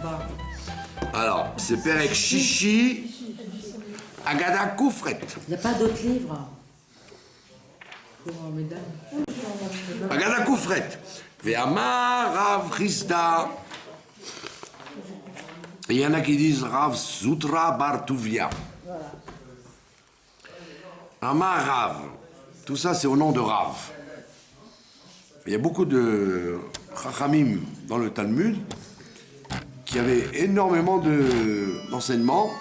là-bas? Alors, c'est Perek Shishi, Agada Koufret. Il n'y a pas d'autres livres pour mesdames. Agada Koufret. Ve'amar Rav Chisda. Il y en a qui disent Rav Zutra Bar Tuvia. Amar Rav. Tout ça, c'est au nom de Rav. Il y a beaucoup de Chachamim dans le Talmud qui avaient énormément d'enseignements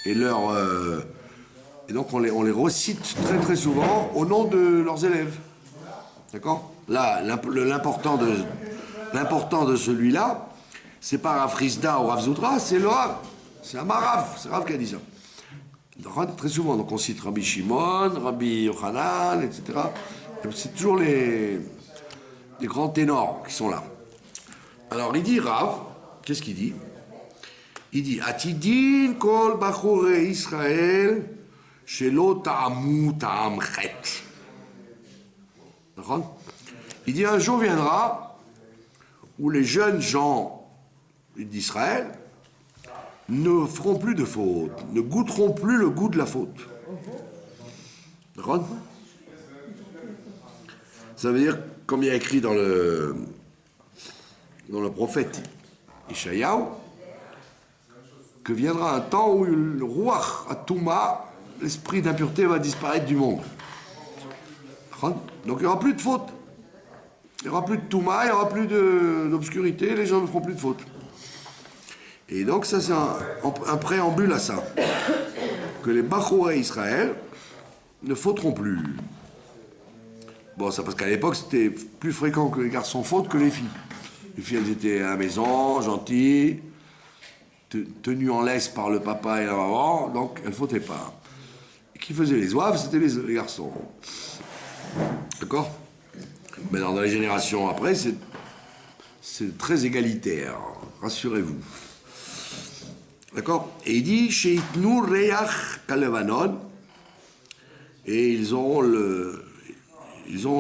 et donc on les recite très très souvent au nom de leurs élèves. D'accord? Là, l'important de celui-là, c'est pas Rav Chisda ou Rav Zutra, c'est le Rav. C'est Amar Rav, c'est Rav qui a dit ça. Très souvent, donc on cite Rabbi Shimon, Rabbi Yochanan, etc. C'est toujours les grands ténors qui sont là. Alors il dit Rav, qu'est-ce qu'il dit? Il dit Atidin kol bachore Israël shelo ta'amu ta'am chet. D'accord? Il dit un jour viendra où les jeunes gens d'Israël ne feront plus de faute, ne goûteront plus le goût de la faute. D'accord? Ça veut dire, comme il y a écrit dans le prophète Ishayahu, que viendra un temps où le Ruach Atuma, l'esprit d'impureté, va disparaître du monde. Donc il n'y aura plus de faute. Il n'y aura plus de Touma, il n'y aura plus d'obscurité, les gens ne feront plus de faute. Et donc ça c'est un préambule à ça. Que les Bachoré Israël ne fauteront plus. Bon, ça parce qu'à l'époque c'était plus fréquent que les garçons fautent que les filles. Les filles elles étaient à la maison, gentilles, tenues en laisse par le papa et la maman, donc elles ne fautaient pas. Et qui faisait les oeuvres, c'était les garçons. D'accord? Mais dans les générations après, c'est très égalitaire, rassurez-vous. D'accord? Et il dit Sheitnu Reach Kalevanon, et ils ont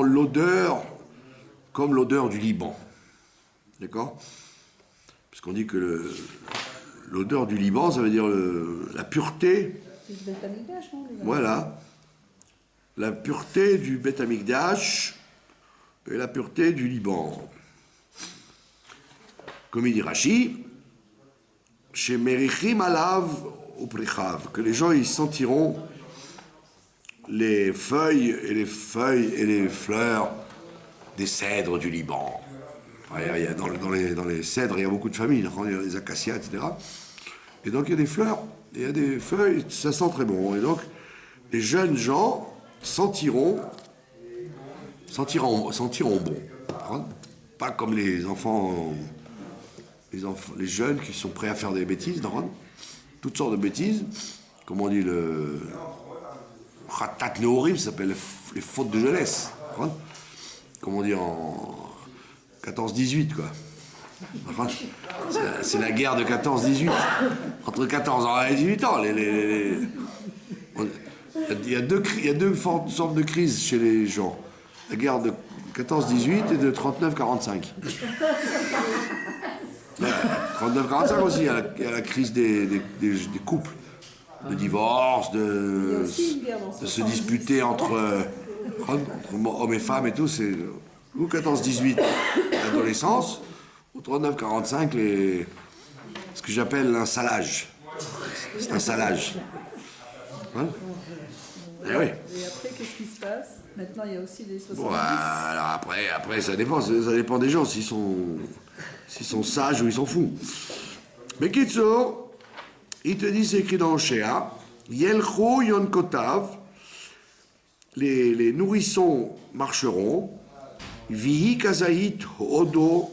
l'odeur comme l'odeur du Liban. D'accord? Parce qu'on dit que l'odeur du Liban, ça veut dire la pureté. C'est du Beth Amikdash, non? Voilà. La pureté du Beth Amikdash et la pureté du Liban. Comme il dit Rashi, chez Merichim Alav au Prechav, que les gens ils sentiront les feuilles et les fleurs des cèdres du Liban. Dans les cèdres, il y a beaucoup de familles, il y a des acacias, etc. Et donc il y a des fleurs, il y a des feuilles, ça sent très bon. Et donc les jeunes gens sentiront bon. Pas comme les enfants, les jeunes qui sont prêts à faire des bêtises, toutes sortes de bêtises. Comme on dit le Khatat Neorim, ça s'appelle les fautes de jeunesse. Comme on dit en 14-18, quoi. C'est la guerre de 14-18. Entre 14 ans et 18 ans. Il y a deux sortes de crises chez les gens. La guerre de 14-18 et de 39-45. 39-45 aussi, il y a la crise des couples, de divorce, de se disputer entre hommes et femmes et tout. C'est ou 14-18, l'adolescence, ou 39-45, ce que j'appelle un salage. C'est un salage. Hein? Eh oui. Et après, qu'est-ce qui se passe? Maintenant, il y a aussi les 70. Bon, alors après ça dépend des gens, s'ils sont sages ou ils sont fous. Mais Kitso, il te dit, c'est écrit dans Oshéa, Yelcho Yon Kotav, les nourrissons marcheront, Vihi Kazahit Odo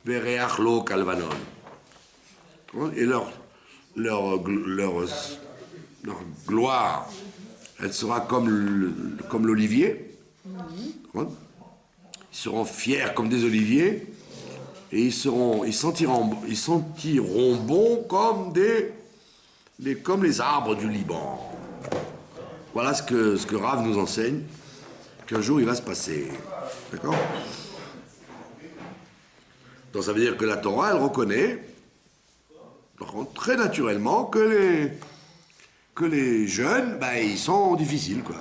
Vereachlo Kalvanon. Et leur gloire, elle sera comme l'olivier. Ils seront fiers comme des oliviers et ils sentiront bon comme les arbres du Liban. Voilà ce que Rav nous enseigne, qu'un jour il va se passer. D'accord? Donc ça veut dire que la Torah, elle reconnaît très naturellement que les jeunes, ben, ils sont difficiles, quoi.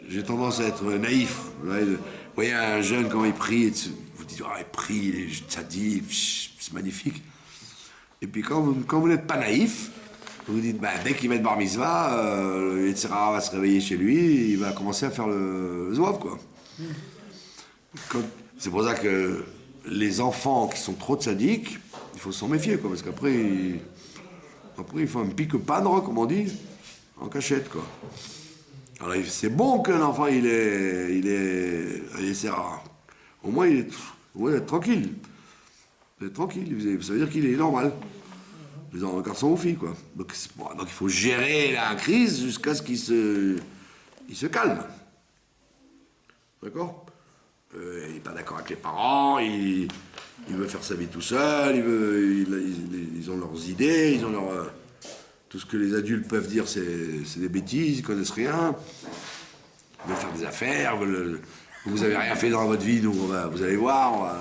J'ai tendance à être naïf. Vous voyez un jeune quand il prie, et vous dites, ah, il prie, il est tzaddik, c'est magnifique. Et puis quand vous n'êtes pas naïf, vous vous dites, bah, dès qu'il va être bar mitzvah, le Yetzer Hara va se réveiller chez lui, il va commencer à faire le zouave, quoi. C'est pour ça que les enfants qui sont trop tzaddik, il faut s'en méfier, quoi, parce qu'après, il faut un pique-padre, comme on dit, en cachette, quoi. Alors, c'est bon qu'un enfant, il est au moins, il est tranquille. Il est tranquille, ça veut dire qu'il est normal. Un garçon ou fille, quoi. Donc il faut gérer la crise jusqu'à ce qu'il se calme. D'accord? Il n'est pas d'accord avec les parents, il veut faire sa vie tout seul, ils ont leurs idées, ils ont tout ce que les adultes peuvent dire, c'est des bêtises, ils connaissent rien. Ils veulent faire des affaires, vous avez rien fait dans votre vie, donc vous allez voir,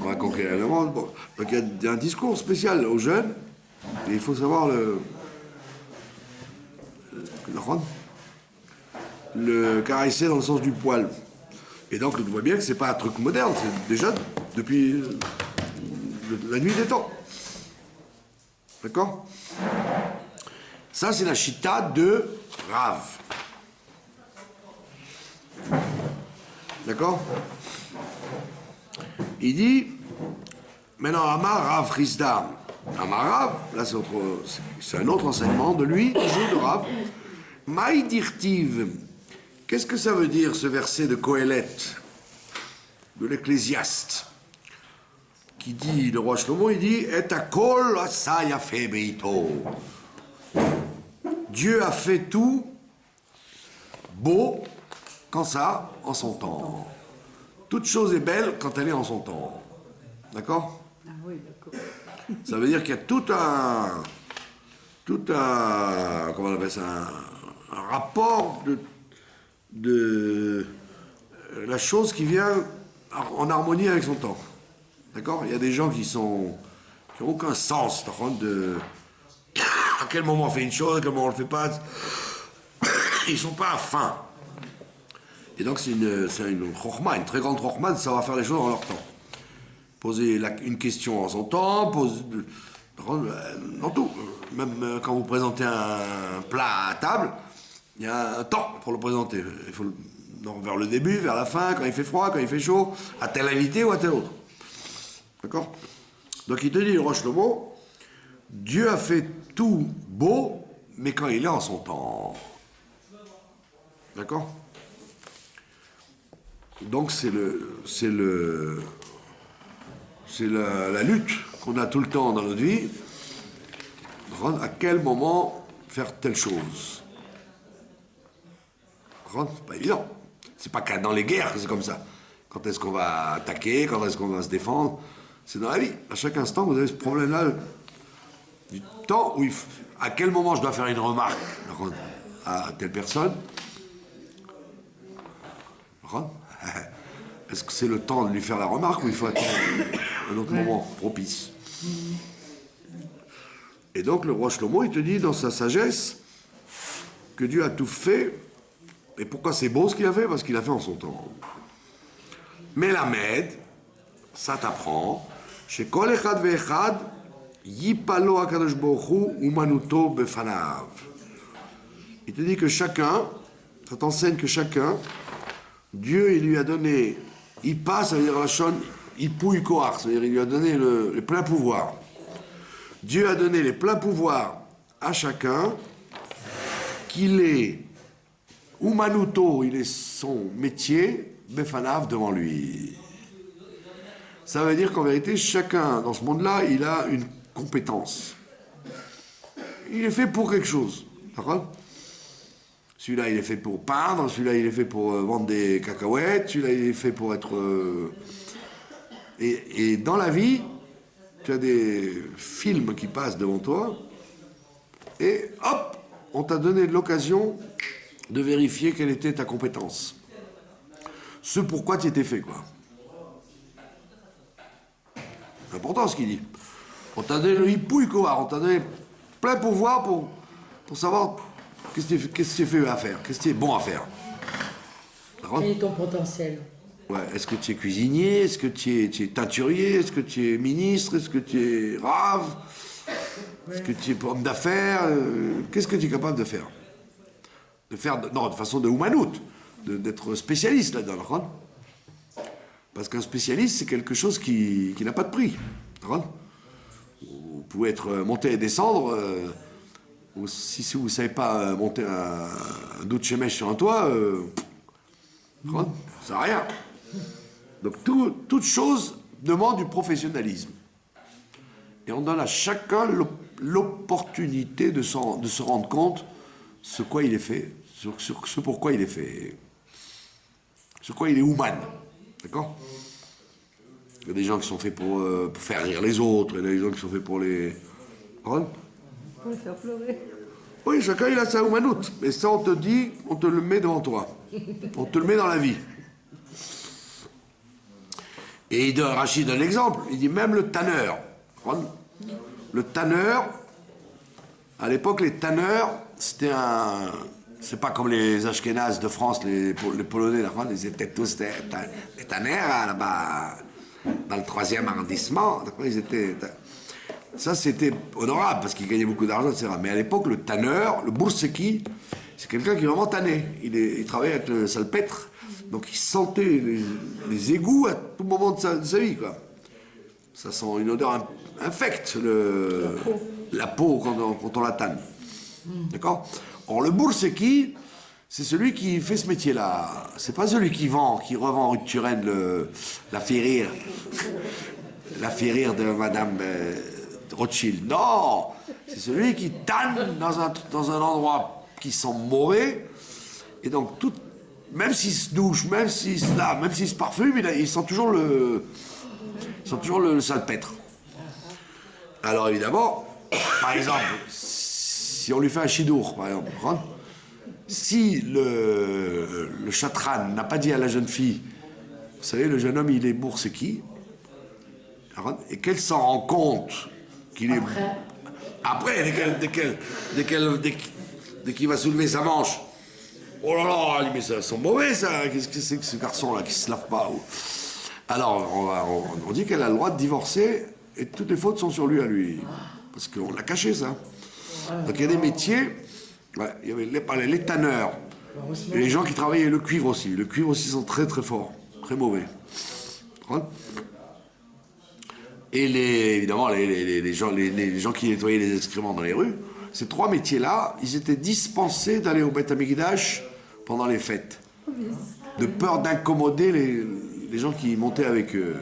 on va conquérir le monde. Bon. Donc il y a un discours spécial aux jeunes, et il faut savoir le caresser dans le sens du poil. Et donc on voit bien que c'est pas un truc moderne, c'est déjà depuis la nuit des temps. D'accord? Ça, c'est la chita de Rav. D'accord? Il dit, maintenant, Amar Rav Chisda. Amar Rav, là, c'est un autre enseignement de lui, toujours de Rav. Maï dirtiv. Qu'est-ce que ça veut dire, ce verset de Kohelet, de l'Ecclésiaste, qui dit, le roi Shlomo, il dit, Et akol asaya fe beito. Dieu a fait tout beau quand ça, en son temps. Toute chose est belle quand elle est en son temps. D'accord? Ah oui, d'accord. Ça veut dire qu'il y a tout un comment on appelle ça, un rapport de la chose qui vient en harmonie avec son temps. D'accord? Il y a des gens qui n'ont aucun sens à quel moment on fait une chose, à quel moment on ne le fait pas. Ils ne sont pas à fin. Et donc c'est une chorma, une très grande chorma de savoir faire les choses en leur temps. Poser une question en son temps, dans tout. Même quand vous présentez un plat à table, il y a un temps pour le présenter. Il faut vers le début, vers la fin, quand il fait froid, quand il fait chaud, à tel invité ou à tel autre. D'accord? Donc il te dit, le roi Shlomo, Dieu a fait tout beau, mais quand il est en son temps. D'accord? Donc c'est la lutte qu'on a tout le temps dans notre vie. À quel moment faire telle chose? C'est pas évident. C'est pas dans les guerres que c'est comme ça. Quand est-ce qu'on va attaquer? Quand est-ce qu'on va se défendre? C'est dans la vie. À chaque instant, vous avez ce problème-là du temps où à quel moment je dois faire une remarque à telle personne? Est-ce que c'est le temps de lui faire la remarque ou il faut attendre un autre moment propice? Et donc le roi Shlomo, il te dit dans sa sagesse que Dieu a tout fait. Et pourquoi c'est beau ce qu'il a fait? Parce qu'il a fait en son temps. Mais la Med, ça t'apprend, chez Kol Echad Ve'echad, Yipalo HaKadosh Baruch Hu Umanuto Befanav. Il te dit que chacun, ça t'enseigne que chacun, Dieu, il lui a donné, il passe, ça veut dire la shon, il pouille koach, c'est-à-dire il lui a donné le plein pouvoir. Dieu a donné les pleins pouvoirs à chacun, qu'il est Umanuto, il est son métier, Befanav devant lui. Ça veut dire qu'en vérité, chacun dans ce monde-là, il a une compétence. Il est fait pour quelque chose. D'accord? Celui-là, il est fait pour peindre, celui-là, il est fait pour vendre des cacahuètes, celui-là, il est fait pour être... Et dans la vie, tu as des films qui passent devant toi, et hop, on t'a donné l'occasion de vérifier quelle était ta compétence. ce pourquoi tu étais fait, quoi. C'est important ce qu'il dit. On t'a donné le hipouille, quoi. On t'a donné plein pouvoir pour savoir qu'est-ce que tu es fait à faire, qu'est-ce que tu es bon à faire. Quel est ton potentiel? Ouais. Est-ce que tu es cuisinier? Est-ce que tu es teinturier? Est-ce que tu es ministre? Est-ce que tu es rave? Est-ce que tu es homme d'affaires? Qu'est-ce que tu es capable de faire? Non, de façon de humanoute, d'être spécialiste là-dedans. D'accord? Parce qu'un spécialiste, c'est quelque chose qui n'a pas de prix. D'accord? Vous pouvez être monter et descendre. Ou si vous ne savez pas monter un dos de chemèche sur un toit, ça ne sert à rien. Donc toute chose demande du professionnalisme. Et on donne à chacun l'opportunité de se rendre compte ce quoi il est fait, sur ce pourquoi il est fait, sur quoi il est humain. D'accord? Il y a des gens qui sont faits pour faire rire les autres, il y a des gens qui sont faits pour les... Pour les faire pleurer. Oui, chacun il a sa humanoute. Mais ça, on te dit, on te le met devant toi. On te le met dans la vie. Et Rachid donne l'exemple. Il dit même le tanneur. Le tanneur, à l'époque, les tanneurs, c'était un... C'est pas comme les Ashkénazes de France, les Polonais, ils étaient tous des tanneurs là-bas, dans le 3e arrondissement. Ils étaient... Ça, c'était honorable, parce qu'ils gagnaient beaucoup d'argent, etc. Mais à l'époque, le tanneur, le bourseki, c'est quelqu'un qui est vraiment tanné. Il travaillait avec le salpêtre, donc il sentait les égouts à tout moment de sa vie, quoi. Ça sent une odeur infecte, la peau quand on la tanne. D'accord? Or, le bourseki, c'est celui qui fait ce métier-là. C'est pas celui qui revend rue de Turenne la ferrire. La ferrire de Madame Rothschild. Non! C'est celui qui tanne dans un endroit qui sent mauvais. Et donc, même s'il se douche, même s'il se lave, même s'il se parfume, il sent toujours le salpêtre. Alors, évidemment, par exemple, si on lui fait un chidour, par exemple, si le chatran n'a pas dit à la jeune fille, vous savez, le jeune homme, il est bourseki, et qu'elle s'en rend compte qu'il est... Après, dès qu'il va soulever sa manche, oh là là, il dit, mais ça sent mauvais, ça, qu'est-ce que c'est que ce garçon-là qui se lave pas? Alors, on dit qu'elle a le droit de divorcer, et toutes les fautes sont sur lui à lui. Parce qu'on l'a caché, ça. Donc il y a des métiers, il y avait les tanneurs, et les gens qui travaillaient le cuivre aussi. Le cuivre aussi sont très très forts, très mauvais. Et évidemment, les gens qui nettoyaient les excréments dans les rues, ces 3 métiers-là, ils étaient dispensés d'aller au Beth Amikdash pendant les fêtes. De peur d'incommoder les gens qui montaient avec eux.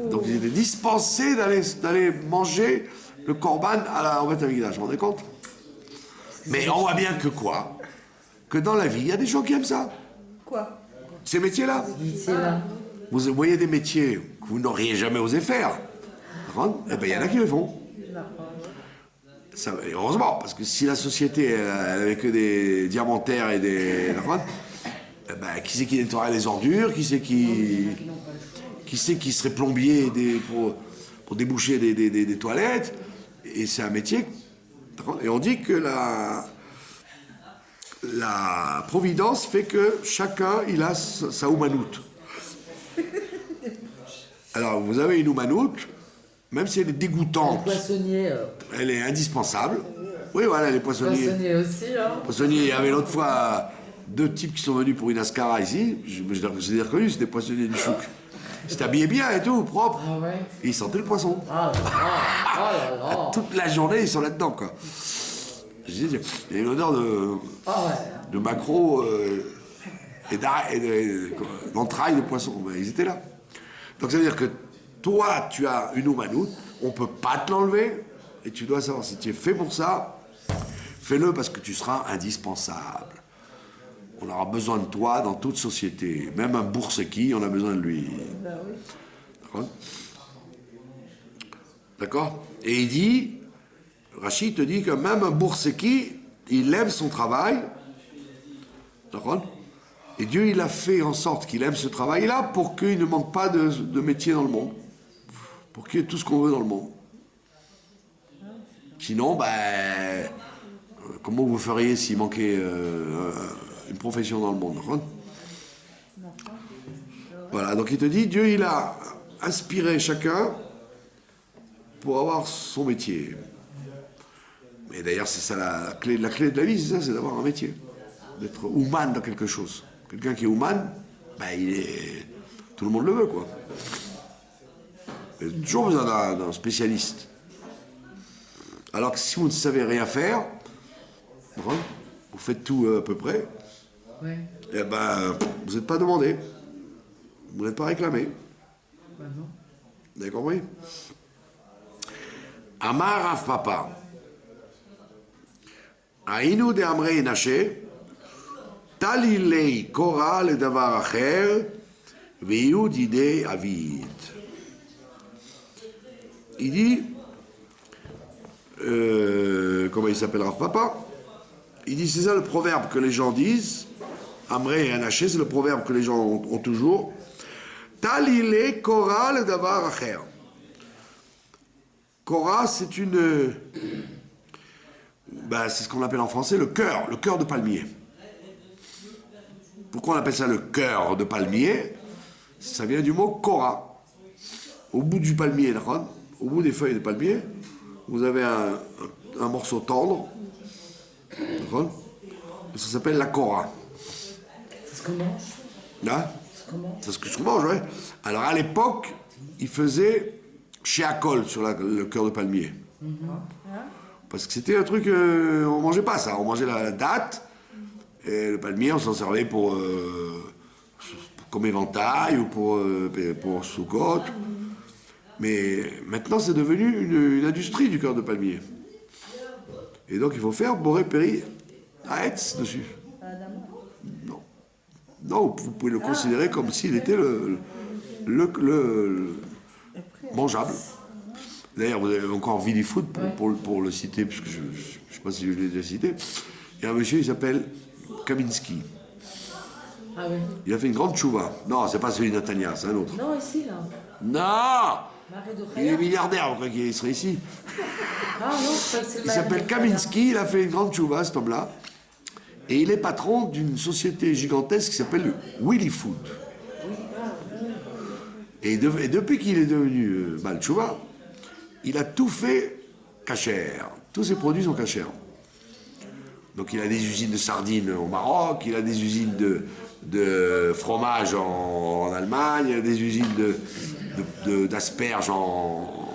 Donc ils étaient dispensés d'aller manger le korban au Beth Amikdash, vous vous rendez compte? Mais on voit bien que quoi? Que dans la vie, il y a des gens qui aiment ça. Quoi? Ces métiers-là. Vous voyez des métiers que vous n'auriez jamais osé faire. Eh bien, il y en a qui le font. Ça, heureusement, parce que si la société, elle avait que des diamantaires et des... Eh ben, qui c'est qui nettoierait les ordures? Qui c'est qui serait plombier pour déboucher des toilettes? Et c'est un métier... Et on dit que la providence fait que chacun, il a sa humanoute. Alors, vous avez une humanoute, même si elle est dégoûtante. Le poissonnier. Elle est indispensable. Oui, voilà, les poissonniers. Poissonnier aussi, hein. Poissonniers, il y avait l'autre fois 2 types qui sont venus pour une ascara ici. Je les ai reconnus, c'était des poissonniers du chouk. Ils s'étaient habillés bien et tout, propre. Ah ouais. Et ils sentaient le poisson. Ah là là. Toute la journée, ils sont là-dedans, quoi. Il y a une odeur de maquereau et d'entrailles de poisson. Ben, ils étaient là. Donc ça veut dire que toi, tu as une humanoute, on ne peut pas te l'enlever, et tu dois savoir si tu es fait pour ça, fais-le parce que tu seras indispensable. On aura besoin de toi dans toute société. Même un bourseki, on a besoin de lui. D'accord? Et il dit, Rachid te dit que même un bourseki, il aime son travail. D'accord? Et Dieu, il a fait en sorte qu'il aime ce travail-là pour qu'il ne manque pas de métier dans le monde. Pour qu'il y ait tout ce qu'on veut dans le monde. Sinon, ben, comment vous feriez s'il manquait une profession dans le monde? Voilà, donc il te dit, Dieu, il a inspiré chacun pour avoir son métier. Mais d'ailleurs, c'est ça la clé de la vie, c'est ça, c'est d'avoir un métier. D'être humain dans quelque chose. Quelqu'un qui est humain, ben, tout le monde le veut, quoi. Il y a toujours besoin d'un spécialiste. Alors que si vous ne savez rien faire, vous faites tout à peu près, Ouais. et ben, vous n'êtes pas demandé. Vous n'êtes pas réclamé. Bah non. Vous avez compris? Amar Rav Papa. Aïnou de Amrei Naché. Talilei Kora le Davar Acher. Veiou d'idée Avid. Il dit. Comment il s'appelle Rav Papa? Il dit c'est ça le proverbe que les gens disent. Amrei et Naché, c'est le proverbe que les gens ont toujours. Talile Kora le Davar Acher. Kora, c'est une. Ben, c'est ce qu'on appelle en français le cœur de palmier. Pourquoi on appelle ça le cœur de palmier? Ça vient du mot Kora. Au bout du palmier, au bout des feuilles de palmier, vous avez un morceau tendre. Ça s'appelle la Kora. C'est ce qu'on mange. Hein? C'est ce qu'on mange. C'est ce qu'on mange, ouais. Alors à l'époque, ils faisaient chez Akol sur le cœur de palmier. Parce que c'était un truc, on mangeait pas ça. On mangeait la date, et le palmier, on s'en servait pour comme éventail ou pour Soukot. Mais maintenant, c'est devenu une industrie du cœur de palmier. Et donc, il faut faire Boré Péri à Etz dessus. Non. Non, vous pouvez le considérer comme s'il était le mangeable. D'ailleurs, vous avez encore Willy Food pour le citer, puisque je ne sais pas si je l'ai déjà cité. Il y a un monsieur, il s'appelle Kaminski. Ah oui. Il a fait une grande tchouva. Non, c'est pas celui de Natania, c'est un autre. Non, ici, là. Non! Marais Il est d'Ochaya. milliardaire, vous croyez qu'il serait ici? Ah non, je crois que c'est le Il Marais s'appelle d'Ochaya. Kaminski, il a fait une grande tchouva, cet homme-là. Et il est patron d'une société gigantesque qui s'appelle Willy Food. Et depuis qu'il est devenu Baal Tchouva, il a tout fait cachère. Tous ses produits sont cachères. Donc il a des usines de sardines au Maroc, il a des usines de fromage en Allemagne, il a des usines d'asperges en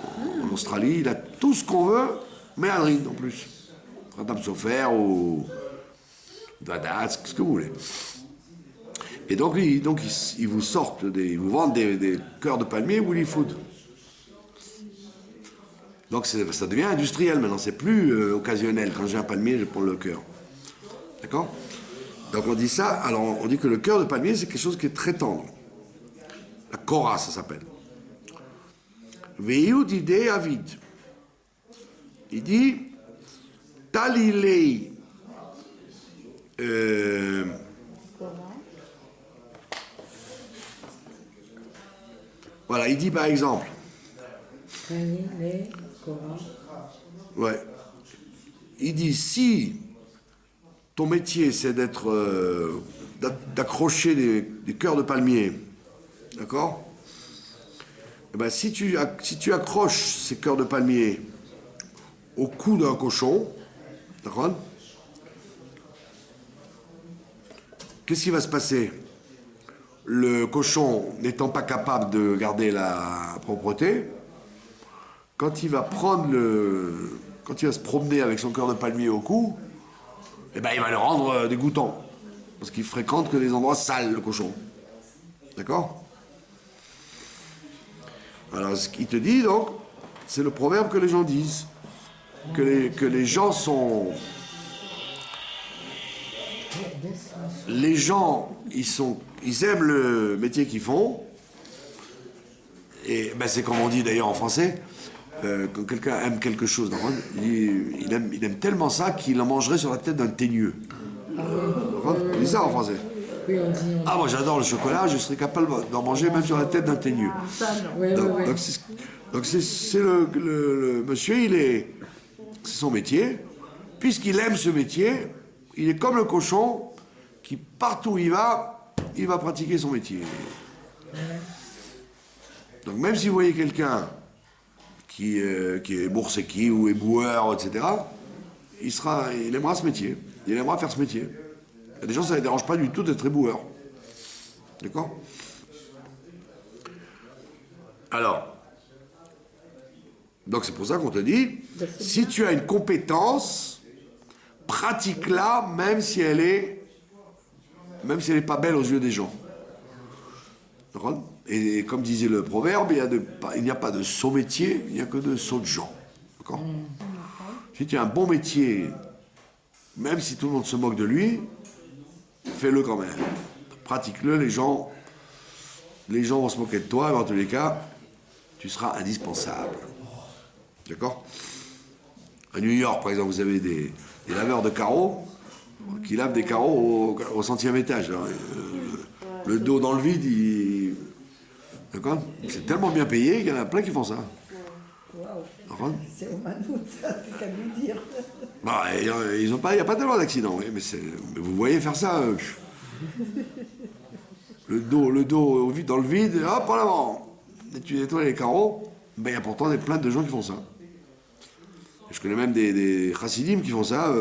Australie. Il a tout ce qu'on veut, mais à Adrien en plus. Radam Sofer ou Dadat, ce que vous voulez. Et donc ils vous sortent, ils vous vendent des cœurs de palmier Willy Food. Donc ça devient industriel maintenant, c'est plus occasionnel. Quand j'ai un palmier, je prends le cœur. D'accord? Donc on dit ça, alors on dit que le cœur de palmier, c'est quelque chose qui est très tendre. La Kora, ça s'appelle. Veioud idée avid. Il dit, Talilei. Voilà, il dit par exemple. Talilei, Kora. Ouais. Il dit si ton métier c'est d'accrocher des cœurs de palmier, d'accord? Eh ben, si tu accroches ces cœurs de palmier au cou d'un cochon, d'accord? Qu'est-ce qui va se passer? Le cochon n'étant pas capable de garder la propreté, quand il va se promener avec son cœur de palmier au cou, eh ben il va le rendre dégoûtant. Parce qu'il fréquente que des endroits sales, le cochon. D'accord? Alors, ce qu'il te dit, donc, c'est le proverbe que les gens disent. Que les gens sont... Les gens, ils aiment le métier qu'ils font. Et ben, c'est comme on dit d'ailleurs en français, quand quelqu'un aime quelque chose, il aime tellement ça qu'il en mangerait sur la tête d'un teigneux. On dit ça en français. Oui, on dit. Ah, moi j'adore le chocolat, je serais capable d'en manger même sur la tête d'un teigneux. Ça, non. Oui, oui, oui. Donc c'est le monsieur, c'est son métier. Puisqu'il aime ce métier, il est comme le cochon qui, partout où il va pratiquer son métier. Donc même si vous voyez quelqu'un qui est bourseki ou éboueur, etc., il aimera ce métier. Il aimera faire ce métier. Il y a des gens, ça ne les dérange pas du tout d'être éboueur. D'accord? Alors, donc c'est pour ça qu'on te dit, si tu as une compétence, pratique-la même si elle est pas belle aux yeux des gens. D'accord? Et comme disait le proverbe, il n'y a pas de sot métier, il n'y a que de sots gens. D'accord? Si tu as un bon métier, même si tout le monde se moque de lui, fais-le quand même. Pratique-le, les gens vont se moquer de toi, mais en tous les cas, tu seras indispensable. D'accord? À New York, par exemple, vous avez des laveurs de carreaux qui lavent des carreaux au 100e étage. Le dos dans le vide, d'accord? C'est tellement bien payé qu'il y en a plein qui font ça. Waouh. C'est au Manout, ça, c'est qu'à lui dire. Bah, il n'y a pas tellement d'accidents, oui, mais vous voyez faire ça. Le dos dans le vide, hop, en avant. Et tu nettoies les carreaux, ben, il y a pourtant plein de gens qui font ça. Et je connais même des chassidim qui font ça.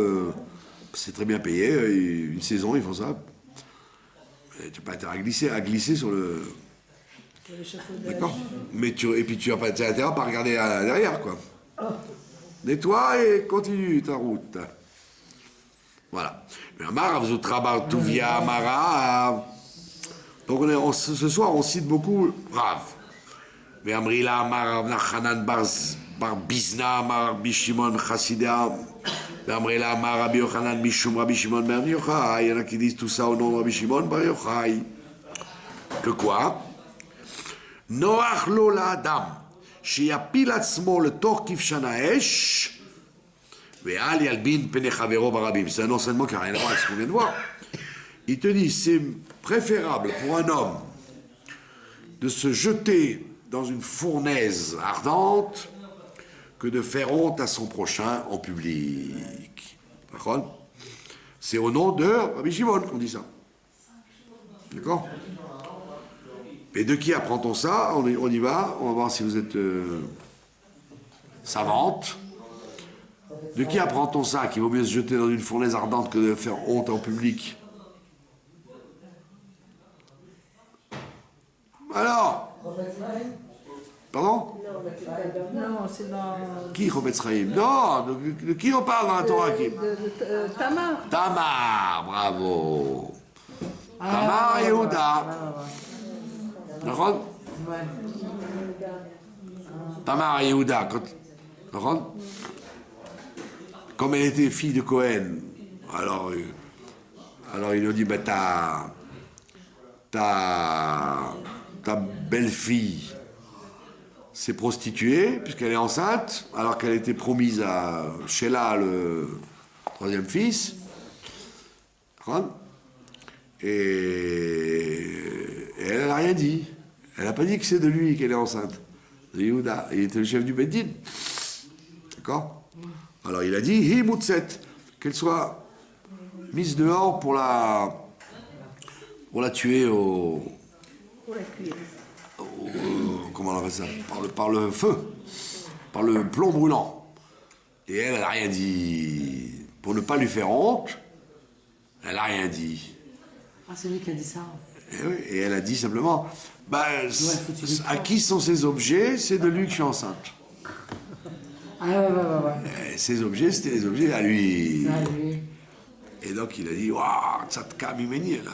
C'est très bien payé. Une saison, ils font ça. Et tu n'as pas intérêt à glisser sur le. D'accord. Et puis tu n'as pas intérêt à pas regarder derrière, quoi. Nettoie et continue ta route. Voilà. Donc ce soir, on cite beaucoup Rav. Ve'amrila Amar Rav Nachanan bar Bizna Amar Rabbi Shimon Chassidea. Ve'amrila Amar Rabbi Yochanan Mishum Rabbi Shimon bar Yochai. Il y en a qui disent tout ça au nom de Rabbi Shimon bar Yochai. Que quoi? Noach lo la'adam sheyapil atzmo letוך כבשן האש ואל ילבין פני חברו ברבים. C'est un enseignement qui n'a rien à voir avec ce qu'on vient de voir. Il te dit, c'est préférable pour un homme de se jeter dans une fournaise ardente que de faire honte à son prochain en public. D'accord? C'est au nom de Rabbi Shimon qu'on dit ça. D'accord? Et de qui apprend-on ça? On y va, on va voir si vous êtes savante. De qui apprend-on ça, qu'il vaut mieux se jeter dans une fournaise ardente que de faire honte en public? Alors? Pardon? Non, c'est dans. Qui, Chofetz Chaim? Non, de qui on parle dans la Torah? Tamar. Tamar, bravo. Tamar et Yehuda. D'accord? Tamar et Yehuda, comme elle était fille de Cohen, alors il lui dit, bah, ta belle-fille s'est prostituée, puisqu'elle est enceinte, alors qu'elle était promise à Sheila, le troisième fils. Et elle n'a rien dit. Elle n'a pas dit que c'est de lui qu'elle est enceinte. De Yehuda. Il était le chef du Beddin. D'accord? Alors il a dit, hi mutzet, qu'elle soit mise dehors pour la tuer Pour la cuire. comment on appelle ça? Par le feu, par le plomb brûlant. Et elle n'a rien dit. Pour ne pas lui faire honte, elle n'a rien dit. Ah, c'est lui qui a dit ça. Et, oui, et elle a dit simplement, bah, à qui sont ces objets? C'est de lui que je suis enceinte. Ah ouais. Et ces objets, c'était les objets à lui. Ah, lui. Et donc il a dit, waouh, Tzatka Mimeni, là.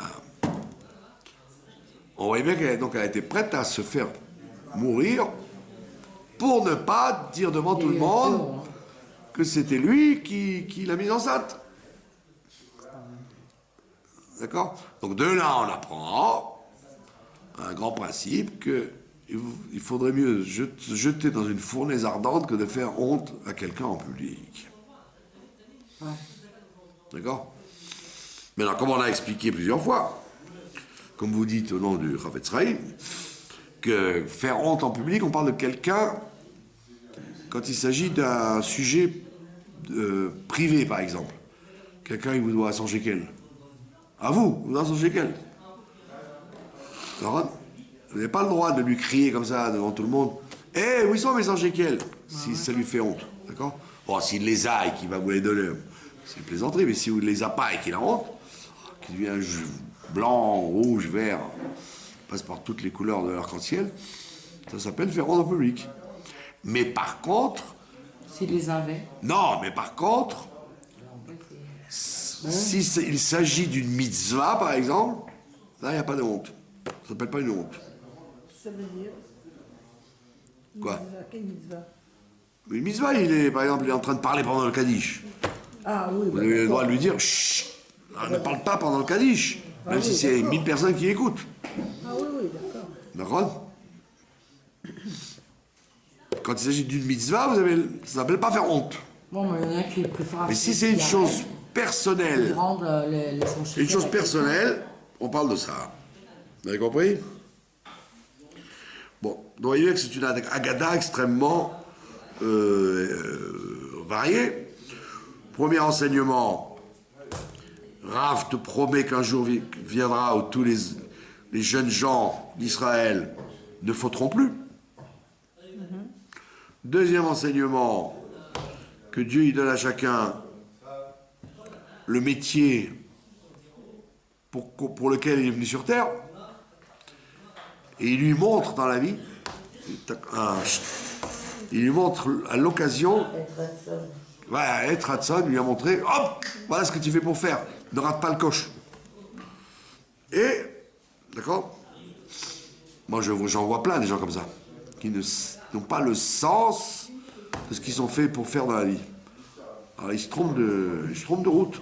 On voyait bien qu'elle a été prête à se faire mourir pour ne pas dire devant tout le monde que c'était lui qui l'a mise enceinte. D'accord? Donc de là, on apprend un grand principe qu'il faudrait mieux se jeter dans une fournaise ardente que de faire honte à quelqu'un en public. Ouais. D'accord? Maintenant, comme on l'a expliqué plusieurs fois, comme vous dites au nom du Chafetz Chaim, que faire honte en public, on parle de quelqu'un quand il s'agit d'un sujet privé, par exemple. Quelqu'un, il vous doit 100 shekels. À vous, vous doit 100 shekels. Alors, vous n'avez pas le droit de lui crier comme ça devant tout le monde. Eh, où ils sont mes 100 shekels? Si ça lui fait honte, d'accord? Bon, s'il les a et qu'il va vous les donner, c'est une plaisanterie, mais si vous ne les a pas et qu'il a honte, qu'il devient blanc, rouge, vert, passe par toutes les couleurs de l'arc-en-ciel, ça s'appelle faire honte en public. Mais par contre... S'il les avait. Non, mais par contre, s'il s'agit d'une mitzvah, par exemple, là, il n'y a pas de honte. Ça s'appelle pas une honte. Ça veut dire. Quoi? Mitzvah, quelle mitzvah? Une mitzvah, par exemple, il est en train de parler pendant le Kaddish. Ah oui. Vous avez le droit de lui dire, chut, ne parle pas pendant le Kaddish, même si c'est 1000 personnes qui écoutent. Ah oui, d'accord. D'accord? Quand il s'agit d'une mitzvah, ça s'appelle pas faire honte. Bon, mais il y en a qui préfèrent. Mais si c'est une chose personnelle, Ils rendent les 100 shekels. une chose personnelle, on parle de ça. Vous avez compris? Bon, donc vous voyez que c'est une agada extrêmement variée. Premier enseignement, Rav te promet qu'un jour viendra où tous les jeunes gens d'Israël ne fauteront plus. Deuxième enseignement, que Dieu il donne à chacun le métier pour lequel il est venu sur terre, et il lui montre dans la vie, il lui montre à l'occasion, être Hatson, lui a montré, hop, voilà ce que tu fais pour faire, ne rate pas le coche. Et, d'accord, moi j'en vois plein des gens comme ça, qui n'ont pas le sens de ce qu'ils sont faits pour faire dans la vie. Alors ils se trompent de route.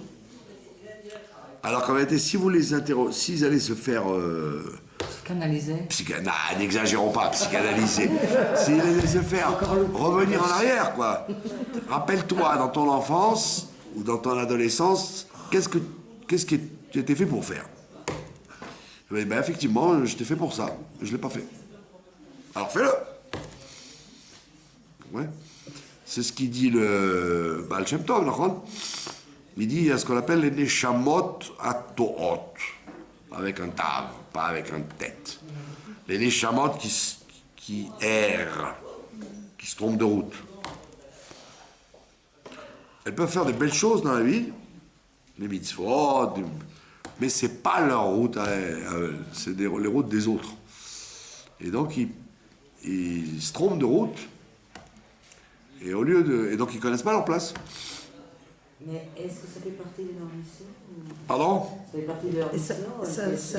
Alors qu'en réalité, si vous les interrogez, s'ils allaient se faire... Canaliser. N'exagérons pas, psychanalyser. S'ils allaient se faire revenir en arrière, quoi. Rappelle-toi, dans ton enfance ou dans ton adolescence, qu'est-ce que tu étais fait pour faire? Ben, effectivement, je t'ai fait pour ça. Je ne l'ai pas fait. Alors fais-le. Ouais. C'est ce qu'il dit le Baal Shem Tov, d'accord? Il dit, il y a ce qu'on appelle les neshamot atoot, avec un tav, pas avec un tête. Les neshamot qui errent, qui se trompent de route. Elles peuvent faire des belles choses dans la vie, les mitzvot, mais c'est pas leur route à elles, c'est les routes des autres. Et donc ils se trompent de route, et donc ils connaissent pas leur place. Mais est-ce que ça fait partie de leur mission Pardon? Ça fait partie de leur mission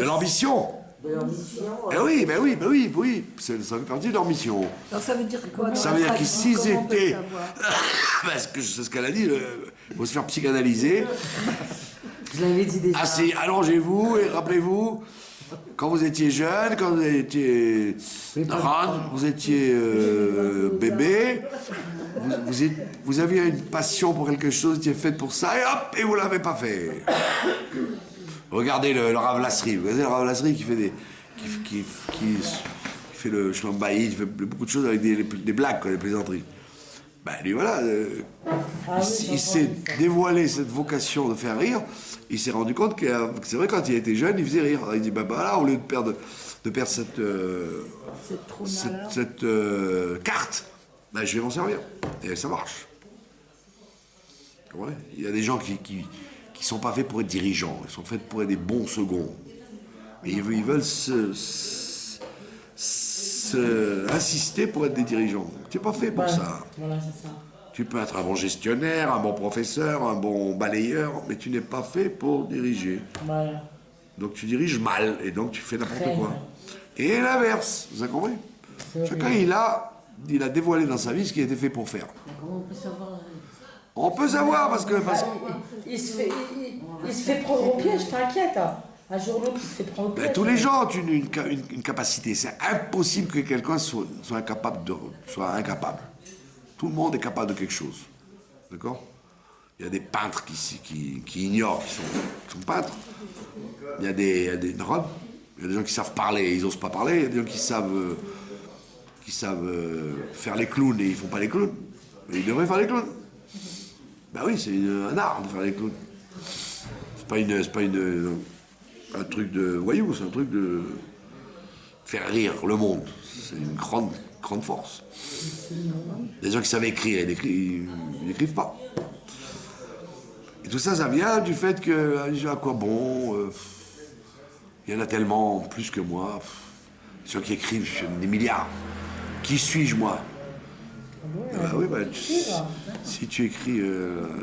De l'ambition? De leur mission Oui, ça fait partie de leur mission. Alors ça veut dire quoi? Ça veut dire que s'ils Comment on peut étaient... savoir Parce que c'est ce qu'elle a dit, il faut se faire psychanalyser. Je l'avais dit déjà. Allongez-vous et rappelez-vous, quand vous étiez jeune, quand vous étiez grande, vous étiez bébé, vous aviez une passion pour quelque chose, vous étiez fait pour ça, et hop, et vous l'avez pas fait. Regardez le Rav Lasri, vous voyez le Rav Lasri qui fait qui fait le shlambaï, il fait beaucoup de choses avec des blagues, quoi, des plaisanteries. Ben lui voilà, il s'est dévoilé cette vocation de faire rire, il s'est rendu compte que c'est vrai quand il était jeune, il faisait rire. Alors, il dit ben voilà, au lieu de perdre cette carte, ben je vais m'en servir. Et ça marche. Ouais. Il y a des gens qui sont pas faits pour être dirigeants, ils sont faits pour être des bons seconds. Mais ils veulent insister pour être des dirigeants. Tu n'es pas fait pour ça. Voilà, c'est ça. Tu peux être un bon gestionnaire, un bon professeur, un bon balayeur, mais tu n'es pas fait pour diriger. Voilà. Donc tu diriges mal, et donc tu fais n'importe quoi. Et l'inverse, vous avez compris? Chacun, il a dévoilé dans sa vie ce qui était fait pour faire. Comment on peut savoir? On peut savoir, parce que... Il se fait prendre au piège, t'inquiète. Un jour ou l'autre, il se fait prendre au piège. Ben, tous les gens ont une capacité. C'est impossible que quelqu'un soit incapable. Tout le monde est capable de quelque chose. D'accord? Il y a des peintres qui ignorent qu'ils sont peintres. Il y a des Il y a des gens qui savent parler et ils n'osent pas parler. Il y a des gens qui savent faire les clowns et ils font pas les clowns. Mais ils devraient faire les clowns. Ben oui, c'est un art de faire les clowns. C'est pas un truc de voyou, c'est un truc de faire rire le monde. C'est une grande force. Les gens qui savent écrire, ils n'écrivent pas. Et tout ça, ça vient du fait que, à quoi bon, il y en a tellement plus que moi. Ceux qui écrivent, des milliards. Qui suis-je, moi? Oui, si tu écris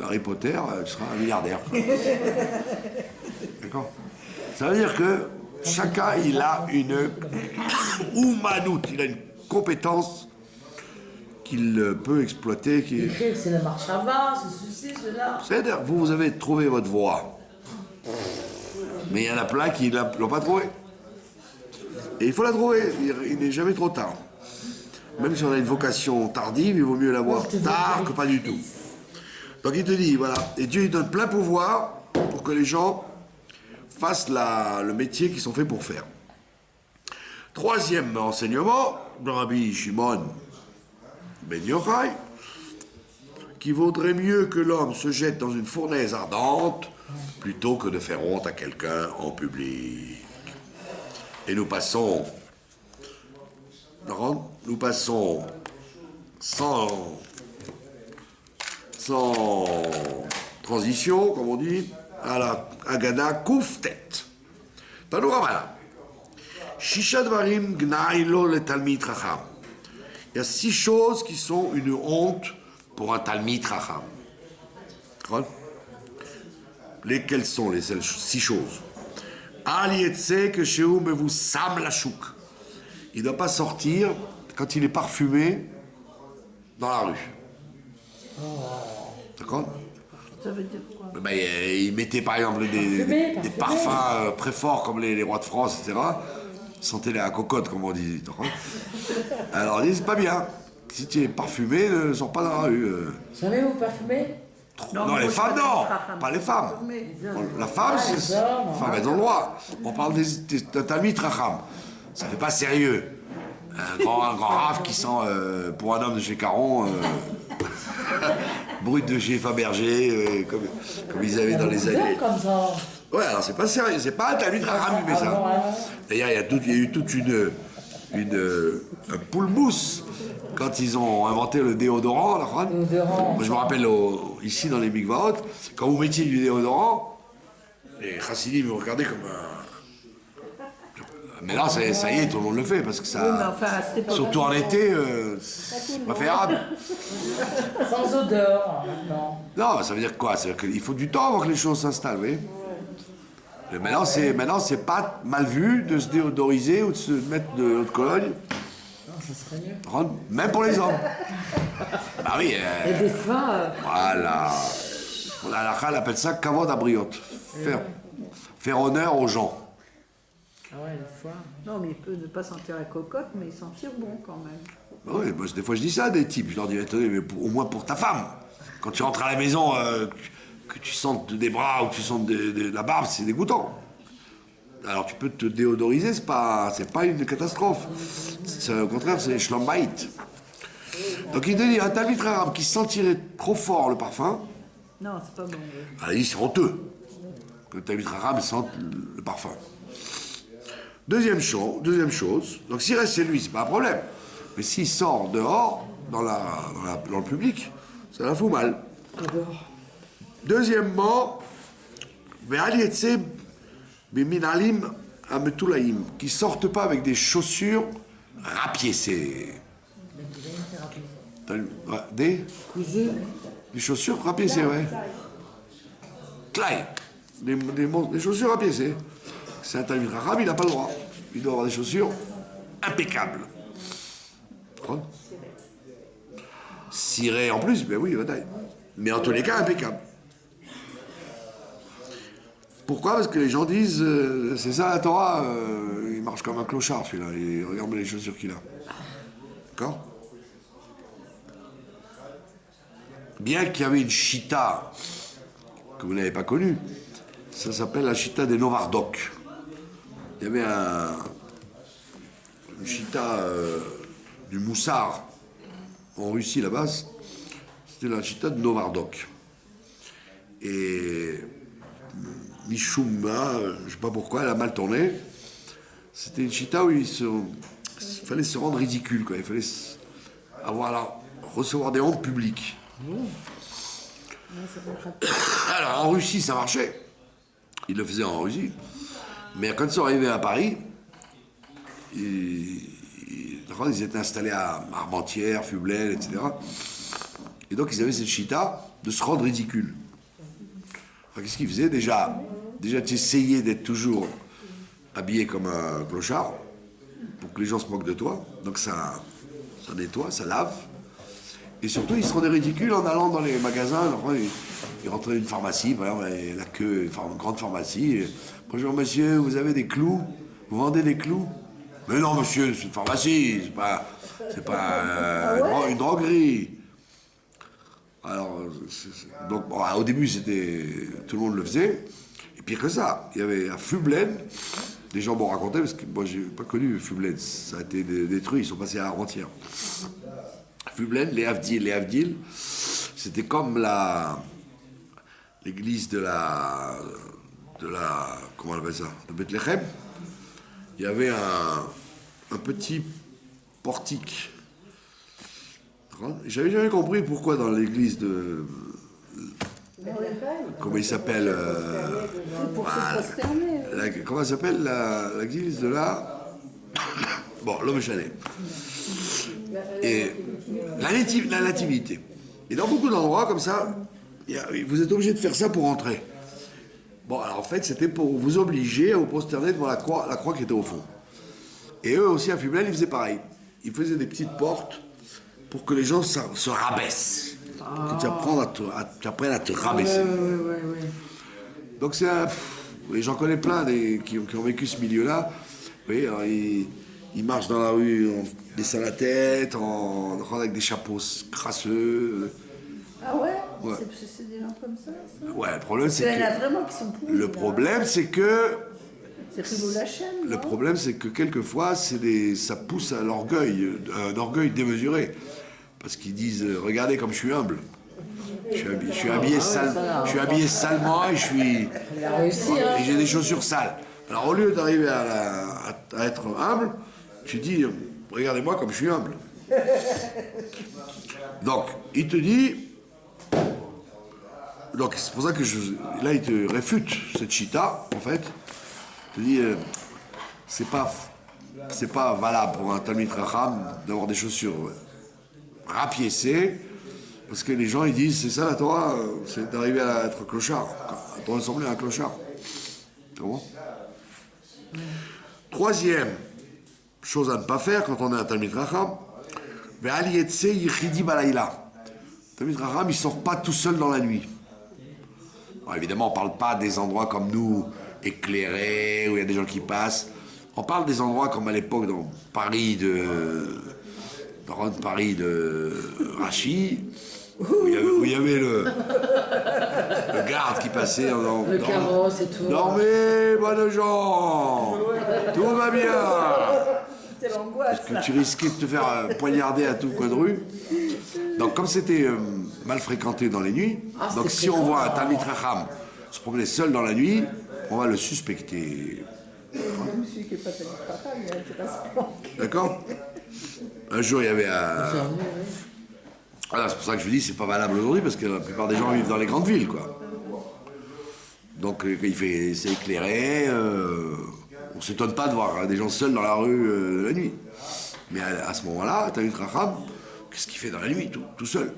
Harry Potter, tu seras un milliardaire. D'accord? Ça veut dire que chacun, il a une oumanout, il a une compétence qu'il peut exploiter. Écrire, c'est la marche avant, c'est ceci, cela. C'est-à-dire, vous avez trouvé votre voie. Mais il y en a plein qui ne l'ont pas trouvé. Et il faut la trouver, il n'est jamais trop tard. Même si on a une vocation tardive, il vaut mieux l'avoir tard que pas du tout. Donc il te dit, voilà, et Dieu il donne plein pouvoir pour que les gens fassent le métier qu'ils sont faits pour faire. Troisième enseignement, de Rabbi Shimon Ben Yochai, qu'il vaudrait mieux que l'homme se jette dans une fournaise ardente plutôt que de faire honte à quelqu'un en public. Et nous passons sans transition, comme on dit, à la Agada Kouftet. Tanoura Rabbanan. Shisha Dvarim Gnai Lo le Talmid Chacham. Il y a 6 choses qui sont une honte pour un Talmid Chacham. Lesquelles sont les 6 choses? Al Yetse que Shehu Mevu Sam la Chouk. Il ne doit pas sortir quand il est parfumé dans la rue. D'accord? Ça veut dire quoi? Ben, il mettait par exemple des parfums très forts comme les rois de France, etc. Il sentait la cocotte, comme on dit. Alors il dit, c'est pas bien. Si tu es parfumé, ne sors pas dans la rue. Jamais vous parfumez? Non, les femmes, non. Pas les femmes. La femme, les femmes, elles ont le droit. On parle d'un Talmid Chacham. Ça fait pas sérieux. Un grand raf qui sent, pour un homme de chez Caron, brut de chez Fabergé, comme ils avaient dans les années. Comme ça. Ouais, alors c'est pas sérieux, c'est pas un Talmid Chacham, mais ça. D'ailleurs, il y a eu toute un poulmousse quand ils ont inventé le déodorant. Moi, je me rappelle ici dans les mikvaot, quand vous mettiez du déodorant, les chassidim me regardaient comme un. Mais là, ça y est, tout le monde le fait, parce que ça. Oui, mais enfin, surtout en été, c'est préférable. Sans odeur, maintenant. Non, ça veut dire quoi? Ça veut dire qu'il faut du temps avant que les choses s'installent, vous voyez. Et maintenant, c'est pas mal vu de se déodoriser ou de se mettre de l'eau de Cologne. Non, ça serait mieux. Même pour les hommes. Bah oui. Et des fois. Voilà. La halakha, elle appelle ça kavod abriot. Faire honneur aux gens. Ah ouais, des fois. Non, mais il peut ne pas sentir la cocotte, mais sentir bon quand même. Bah oui, moi, des fois je dis ça à des types. Je leur dis, attendez, mais au moins pour ta femme. Quand tu rentres à la maison, que tu sentes des bras ou que tu sentes de la barbe, c'est dégoûtant. Alors tu peux te déodoriser, c'est pas une catastrophe. Au contraire, c'est shlom bayit. Donc il te dit, un Talmid Chacham qui sentirait trop fort le parfum, Non, c'est pas bon. Oui. alors il dit, c'est honteux que le Talmid Chacham sente le parfum. Deuxième chose, donc s'il reste chez lui, c'est pas un problème. Mais s'il sort dehors, dans le public, ça la fout mal. Deuxièmement, qui sortent pas avec des chaussures rapiécées. Des chaussures rapiécées, ouais. Clay. Des chaussures rapiécées. C'est un Talmid Chacham, il n'a pas le droit. Il doit avoir des chaussures impeccables. Ciré en plus, ben oui, mais en tous les cas, impeccable. Pourquoi? Parce que les gens disent, c'est ça la Torah, il marche comme un clochard celui-là, et regarde les chaussures qu'il a. D'accord? Bien qu'il y avait une chita que vous n'avez pas connue, ça s'appelle la chita des Novardok. il y avait une chita du Moussard en Russie là-bas. C'était la chita de Novardok. Et Mishuma, je ne sais pas pourquoi, elle a mal tourné. C'était une chita où il fallait se rendre ridicule, quoi. Il fallait recevoir des hontes publiques. Alors en Russie, ça marchait. Ils le faisaient en Russie. Mais quand ils sont arrivés à Paris, ils étaient installés à Armentières, Fublaine, etc. Et donc ils avaient cette chita de se rendre ridicule. Alors, qu'est-ce qu'ils faisaient déjà tu essayais d'être toujours habillé comme un clochard pour que les gens se moquent de toi. Donc ça nettoie, ça lave. Et surtout, ils se rendaient ridicules en allant dans les magasins. Alors, ils rentraient dans une pharmacie, par exemple, la queue, une grande pharmacie. Et, bonjour monsieur, vous avez des clous? Vous vendez des clous? Mais non monsieur, c'est une pharmacie, c'est pas une droguerie. Alors, donc, bon, au début, tout le monde le faisait. Et pire que ça, il y avait à Fublaine, des gens m'ont raconté, parce que moi, j'ai pas connu Fublaine, ça a été détruit, ils sont passés à Armentières. Fublaine, les Havdil, c'était comme l'église de la, comment on appelle ça, de Bethléem. Il y avait un petit portique. J'avais jamais compris pourquoi dans l'église de... Comment il s'appelle comment s'appelle l'église de la... Bon, l'homme chalet. Et la nativité. Et dans beaucoup d'endroits comme ça, vous êtes obligé de faire ça pour entrer. Bon, alors en fait, c'était pour vous obliger à vous prosterner devant la croix qui était au fond. Et eux aussi, à Fublaine, ils faisaient pareil. Ils faisaient des petites portes pour que les gens se rabaissent. Que tu apprennes à te rabaisser. Ouais. Donc c'est j'en connais plein qui ont vécu ce milieu-là. Oui, alors ils marchent dans la rue, en baissant la tête, avec des chapeaux crasseux. Ah ouais, Ouais. C'est des gens comme ça? Ouais, le problème c'est Il y en a que... vraiment qui sont pourris. Le problème c'est que... C'est Rivo la chaîne. Le problème c'est que quelquefois ça pousse à l'orgueil, un orgueil démesuré. Parce qu'ils disent, regardez comme je suis humble. Je suis habillé salement et et j'ai des chaussures sales. Alors au lieu d'arriver à être humble, tu dis, regardez-moi comme je suis humble. Donc, il te dit... Donc c'est pour ça que là il te réfute cette chita, en fait. Il te dit, c'est pas valable pour un Talmid Chacham d'avoir des chaussures rapiécées, parce que les gens ils disent, c'est ça la Torah, c'est d'arriver à être clochard, de ressembler à un clochard. C'est bon? Troisième chose à ne pas faire quand on est un Talmid Chacham, Ve'al yetse yichidi balayla. Talmid Chacham il sort pas tout seul dans la nuit. Alors, évidemment, on ne parle pas des endroits comme nous, éclairés, où il y a des gens qui passent. On parle des endroits comme à l'époque dans Paris de Rachid, où il y avait le garde qui passait. Le carrosse et tout. Dormez, bonnes gens, tout va bien. C'est l'angoisse. Parce que tu risquais de te faire poignarder à tout coin de rue. Donc comme c'était mal fréquenté dans les nuits, donc si on voit un Talmid Chacham se promener seul dans la nuit, on va le suspecter. Même celui qui n'est pas Talmid Chacham, il a intérêt à se planquer. D'accord? Un jour, il y avait c'est pour ça que je vous dis, c'est pas valable aujourd'hui, parce que la plupart des gens vivent dans les grandes villes, quoi. Donc c'est éclairé, on s'étonne pas de voir des gens seuls dans la rue la nuit. Mais à ce moment-là, Talmid Chacham, qu'est-ce qu'il fait dans la nuit, tout seul?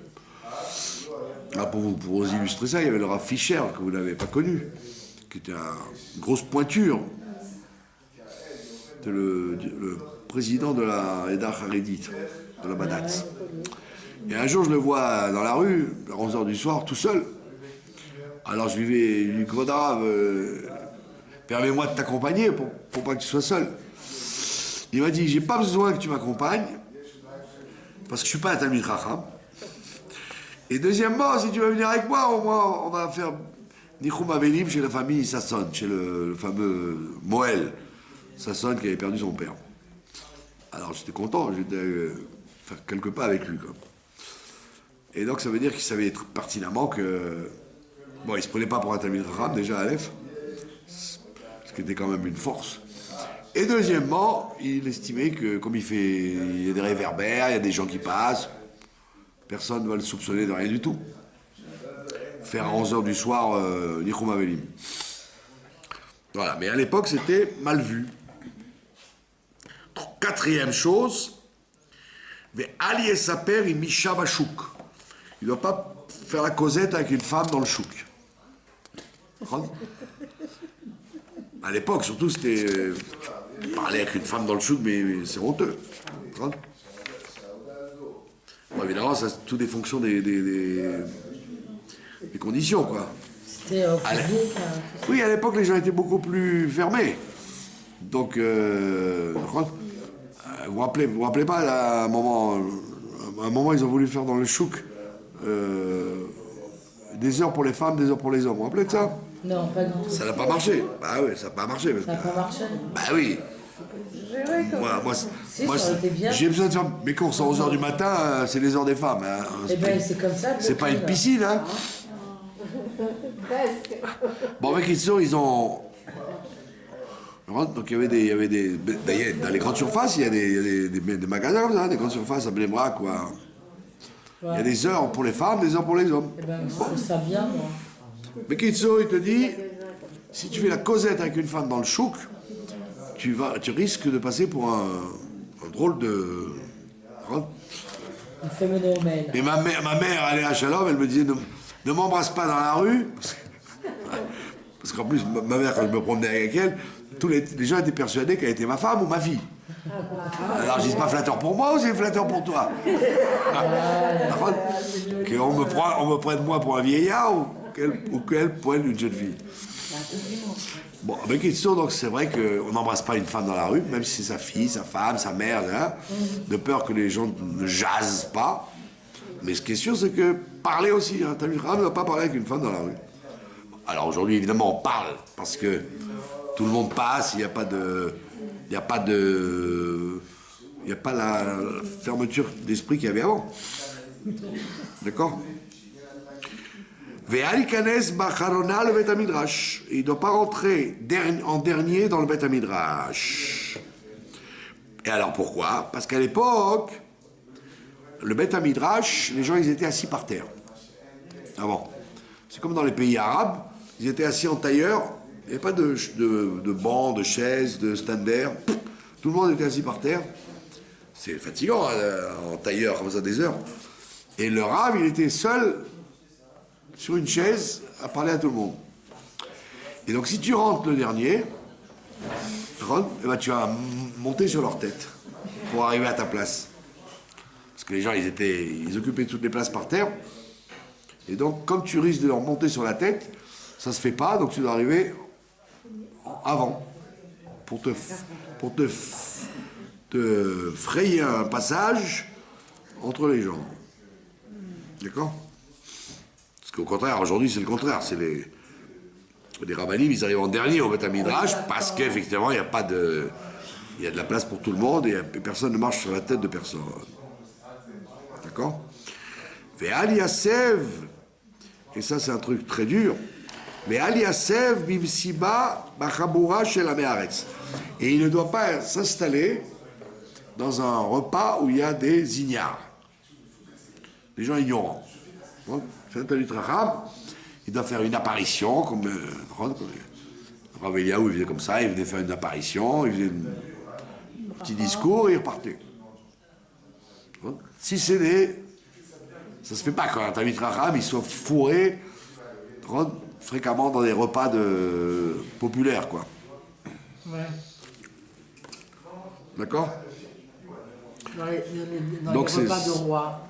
Alors pour vous illustrer ça, il y avait le Rav Fischer, que vous n'avez pas connu, qui était une grosse pointure. C'était le président de la Eda Haredit, de la Badatz. Et un jour, je le vois dans la rue, à 11h du soir, tout seul. Alors je lui dis, Kvodarav, permets-moi de t'accompagner pour pas que tu sois seul. Il m'a dit, j'ai pas besoin que tu m'accompagnes, parce que je suis pas un Talmid Chacham. Et deuxièmement, si tu veux venir avec moi, au moins on va faire Nichum Avelim chez la famille Sasson, chez le fameux Moël. sa sonne qui avait perdu son père. Alors j'étais content, j'étais faire quelques pas avec lui, quoi. Et donc ça veut dire qu'il savait pertinemment que... Bon, il se prenait pas pour un Talmid Chacham, déjà à Aleph, ce qui était quand même une force. Et deuxièmement, il estimait que comme il y a des réverbères, il y a des gens qui passent, personne ne va le soupçonner de rien du tout. Faire à 11h du soir, Nichum Avelim. Voilà, mais à l'époque, c'était mal vu. Quatrième chose, Ali et sa père, il Misha Bachouk. Il ne doit pas faire la causette avec une femme dans le chouk. À l'époque, surtout, c'était parler avec une femme dans le chouk, mais c'est honteux. Bon, évidemment, ça, tout est fonction des conditions, quoi. C'était public. Oui, à l'époque, les gens étaient beaucoup plus fermés. Donc, vous vous rappelez pas, à un moment, ils ont voulu faire dans le chouk des heures pour les femmes, des heures pour les hommes. Vous vous rappelez de ça? Non, pas du tout. Ça n'a pas marché. Bah oui, ça n'a pas marché. Ça n'a pas marché. Bah oui. Moi, ça aurait été bien. j'ai besoin de faire mes courses à 11h du matin, c'est les heures des femmes. Hein. Eh bien, c'est comme ça. C'est pas une piscine, hein. Presque. Bon, avec ils ont... Donc il y avait des... D'ailleurs, dans les grandes surfaces, il y a des magasins comme ça, des grandes surfaces à Bnei-Brak, quoi. Ouais. Il y a des heures pour les femmes, des heures pour les hommes. Eh ben, je trouve ça bien, moi. Mais Kitso, il te dit, si tu fais la causette avec une femme dans le chouk, tu risques de passer pour un drôle de... Un phénomène. Et ma mère, elle est à Shalom, elle me disait, ne m'embrasse pas dans la rue, parce qu'en plus, ma mère, quand je me promenais avec elle, tous les gens étaient persuadés qu'elle était ma femme ou ma fille. Alors je dis, c'est pas flatteur pour moi ou c'est flatteur pour toi? Qu'on me prenne moi pour un vieillard ou qu'elle pour elle une jeune fille. Bon, avec question, donc c'est vrai qu'on n'embrasse pas une femme dans la rue, même si c'est sa fille, sa femme, sa mère, hein, de peur que les gens ne jasent pas. Mais ce qui est sûr, c'est que parler aussi, hein, Talmid Chacham ne va pas parler avec une femme dans la rue. Alors aujourd'hui, évidemment, on parle, parce que tout le monde passe, il n'y a pas la fermeture d'esprit qu'il y avait avant. D'accord? Ve'alikanes bacharona le Beth Midrash. Il ne doit pas rentrer en dernier dans le Beth Midrash. Et alors pourquoi? Parce qu'à l'époque, le Beth Midrash, les gens ils étaient assis par terre. Avant. C'est comme dans les pays arabes, ils étaient assis en tailleur. Il n'y avait pas de bancs, de chaises, de standards. Tout le monde était assis par terre. C'est fatigant, en tailleur, comme ça, des heures. Et le Rav, il était seul sur une chaise à parler à tout le monde. Et donc, si tu rentres le dernier, eh ben, tu vas monter sur leur tête pour arriver à ta place. Parce que les gens, ils occupaient toutes les places par terre. Et donc, comme tu risques de leur monter sur la tête, ça se fait pas, donc tu dois arriver avant pour te frayer un passage entre les gens. D'accord? Parce qu'au contraire, aujourd'hui, c'est le contraire. C'est les rabbinim, ils arrivent en dernier au Beth Midrash parce qu'effectivement, il y a de la place pour tout le monde et personne ne marche sur la tête de personne. D'accord? Ve'al yasev, et ça, c'est un truc très dur. Ve'al yasev bimsiba bachabura shel ha'me'aretz. Et il ne doit pas s'installer dans un repas où il y a des ignares, des gens ignorants. C'est un Talmid Chacham, il doit faire une apparition, comme Rav Eliaou, il faisait comme ça, il venait faire une apparition, il faisait un petit discours et il repartait. Si c'est ça se fait pas quand un Talmid Chacham il soit fourré fréquemment dans des repas populaires, quoi. Ouais. D'accord? Dans Donc les repas de roi.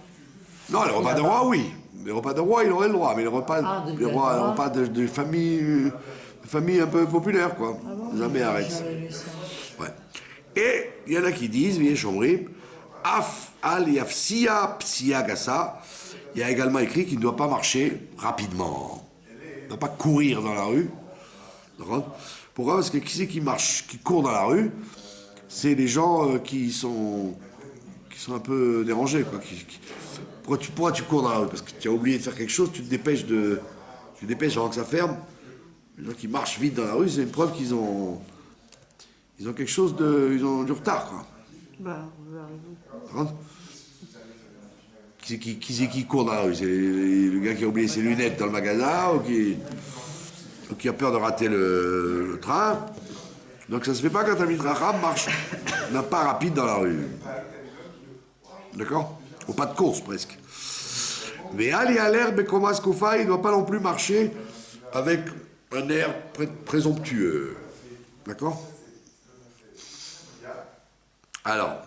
Non, les repas de roi, oui. Les repas de roi, il aurait le droit, mais les repas, les repas de famille un peu populaire, quoi. Jamais arrête. Ouais. Et il y en a qui disent, viens chomrim, af al yafsia psia gassa. Il y a également écrit qu'il ne doit pas marcher rapidement. Il ne doit pas courir dans la rue. Pourquoi? Parce que qui c'est qui marche, qui court dans la rue? C'est des gens qui sont un peu dérangés, quoi. Pourquoi tu cours dans la rue? Parce que tu as oublié de faire quelque chose, tu te dépêches avant que ça ferme. Les gens qui marchent vite dans la rue, c'est une preuve qu'ils ont quelque chose ils ont du retard, quoi. Bah, on va arriver. Hein? Qui c'est qui court dans la rue? C'est le gars qui a oublié ses lunettes dans le magasin ou qui a peur de rater le train. Donc ça se fait pas quand un midracham marche d'un pas rapide dans la rue. D'accord? Au pas de course presque. Mais Ali à l'air Bekomas Koufa, il ne doit pas non plus marcher avec un air présomptueux. D'accord? Alors,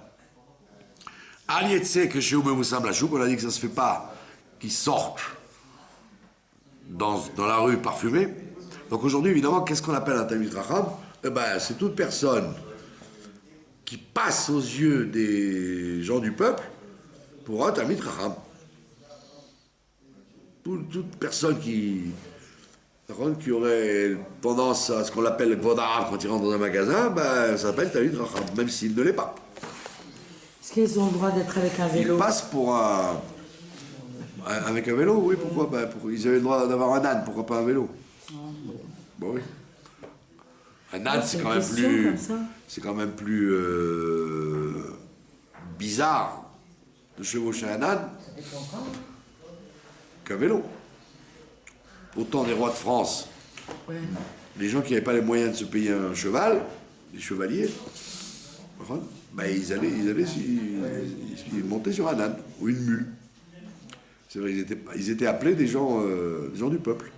Ali Etse que chez Oumé Moussam Lachouk, on a dit que ça ne se fait pas qu'ils sortent dans la rue parfumée. Donc aujourd'hui, évidemment, qu'est-ce qu'on appelle un Talmid Chacham? Eh ben, c'est toute personne qui passe aux yeux des gens du peuple pour un Talmid Chacham. Toute personne qui aurait tendance à ce qu'on appelle le Kvod Harav quand il rentre dans un magasin, ben, ça s'appelle Talmid Chacham, même s'il ne l'est pas. Est-ce qu'ils ont le droit d'être avec un vélo? Ils passent pour avec un vélo, oui, pourquoi? Ben, ils avaient le droit d'avoir un âne, pourquoi pas un vélo? Bon, oui. Un âne, c'est quand même plus bizarre de chevaucher un âne qu'un vélo. Autant des rois de France, les gens qui n'avaient pas les moyens de se payer un cheval, les chevaliers, ben ils montaient sur un âne ou une mule. C'est vrai, ils étaient appelés des gens du peuple.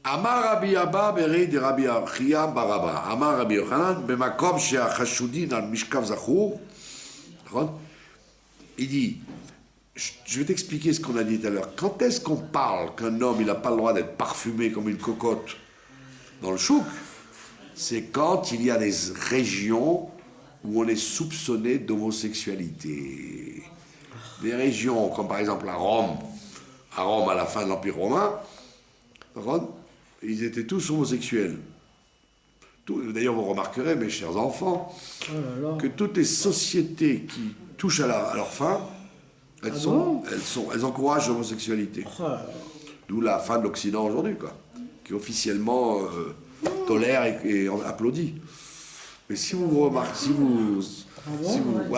Amar Rabbi Abba Beri de Rabbi Achia Baraba. Amar Rabbi Yochanan Bemakom Sheachashudin al Mishkav Zachour. Il dit, je vais t'expliquer ce qu'on a dit tout à l'heure. Quand est-ce qu'on parle qu'un homme il n'a pas le droit d'être parfumé comme une cocotte dans le chouk? C'est quand il y a des régions où on est soupçonné d'homosexualité. Des régions comme par exemple à Rome à la fin de l'Empire romain, ils étaient tous homosexuels. D'ailleurs, vous remarquerez, mes chers enfants, que toutes les sociétés qui touchent à leur fin, elles encouragent l'homosexualité. D'où la fin de l'Occident aujourd'hui, quoi, qui officiellement tolère et applaudit. Mais si vous remarquez,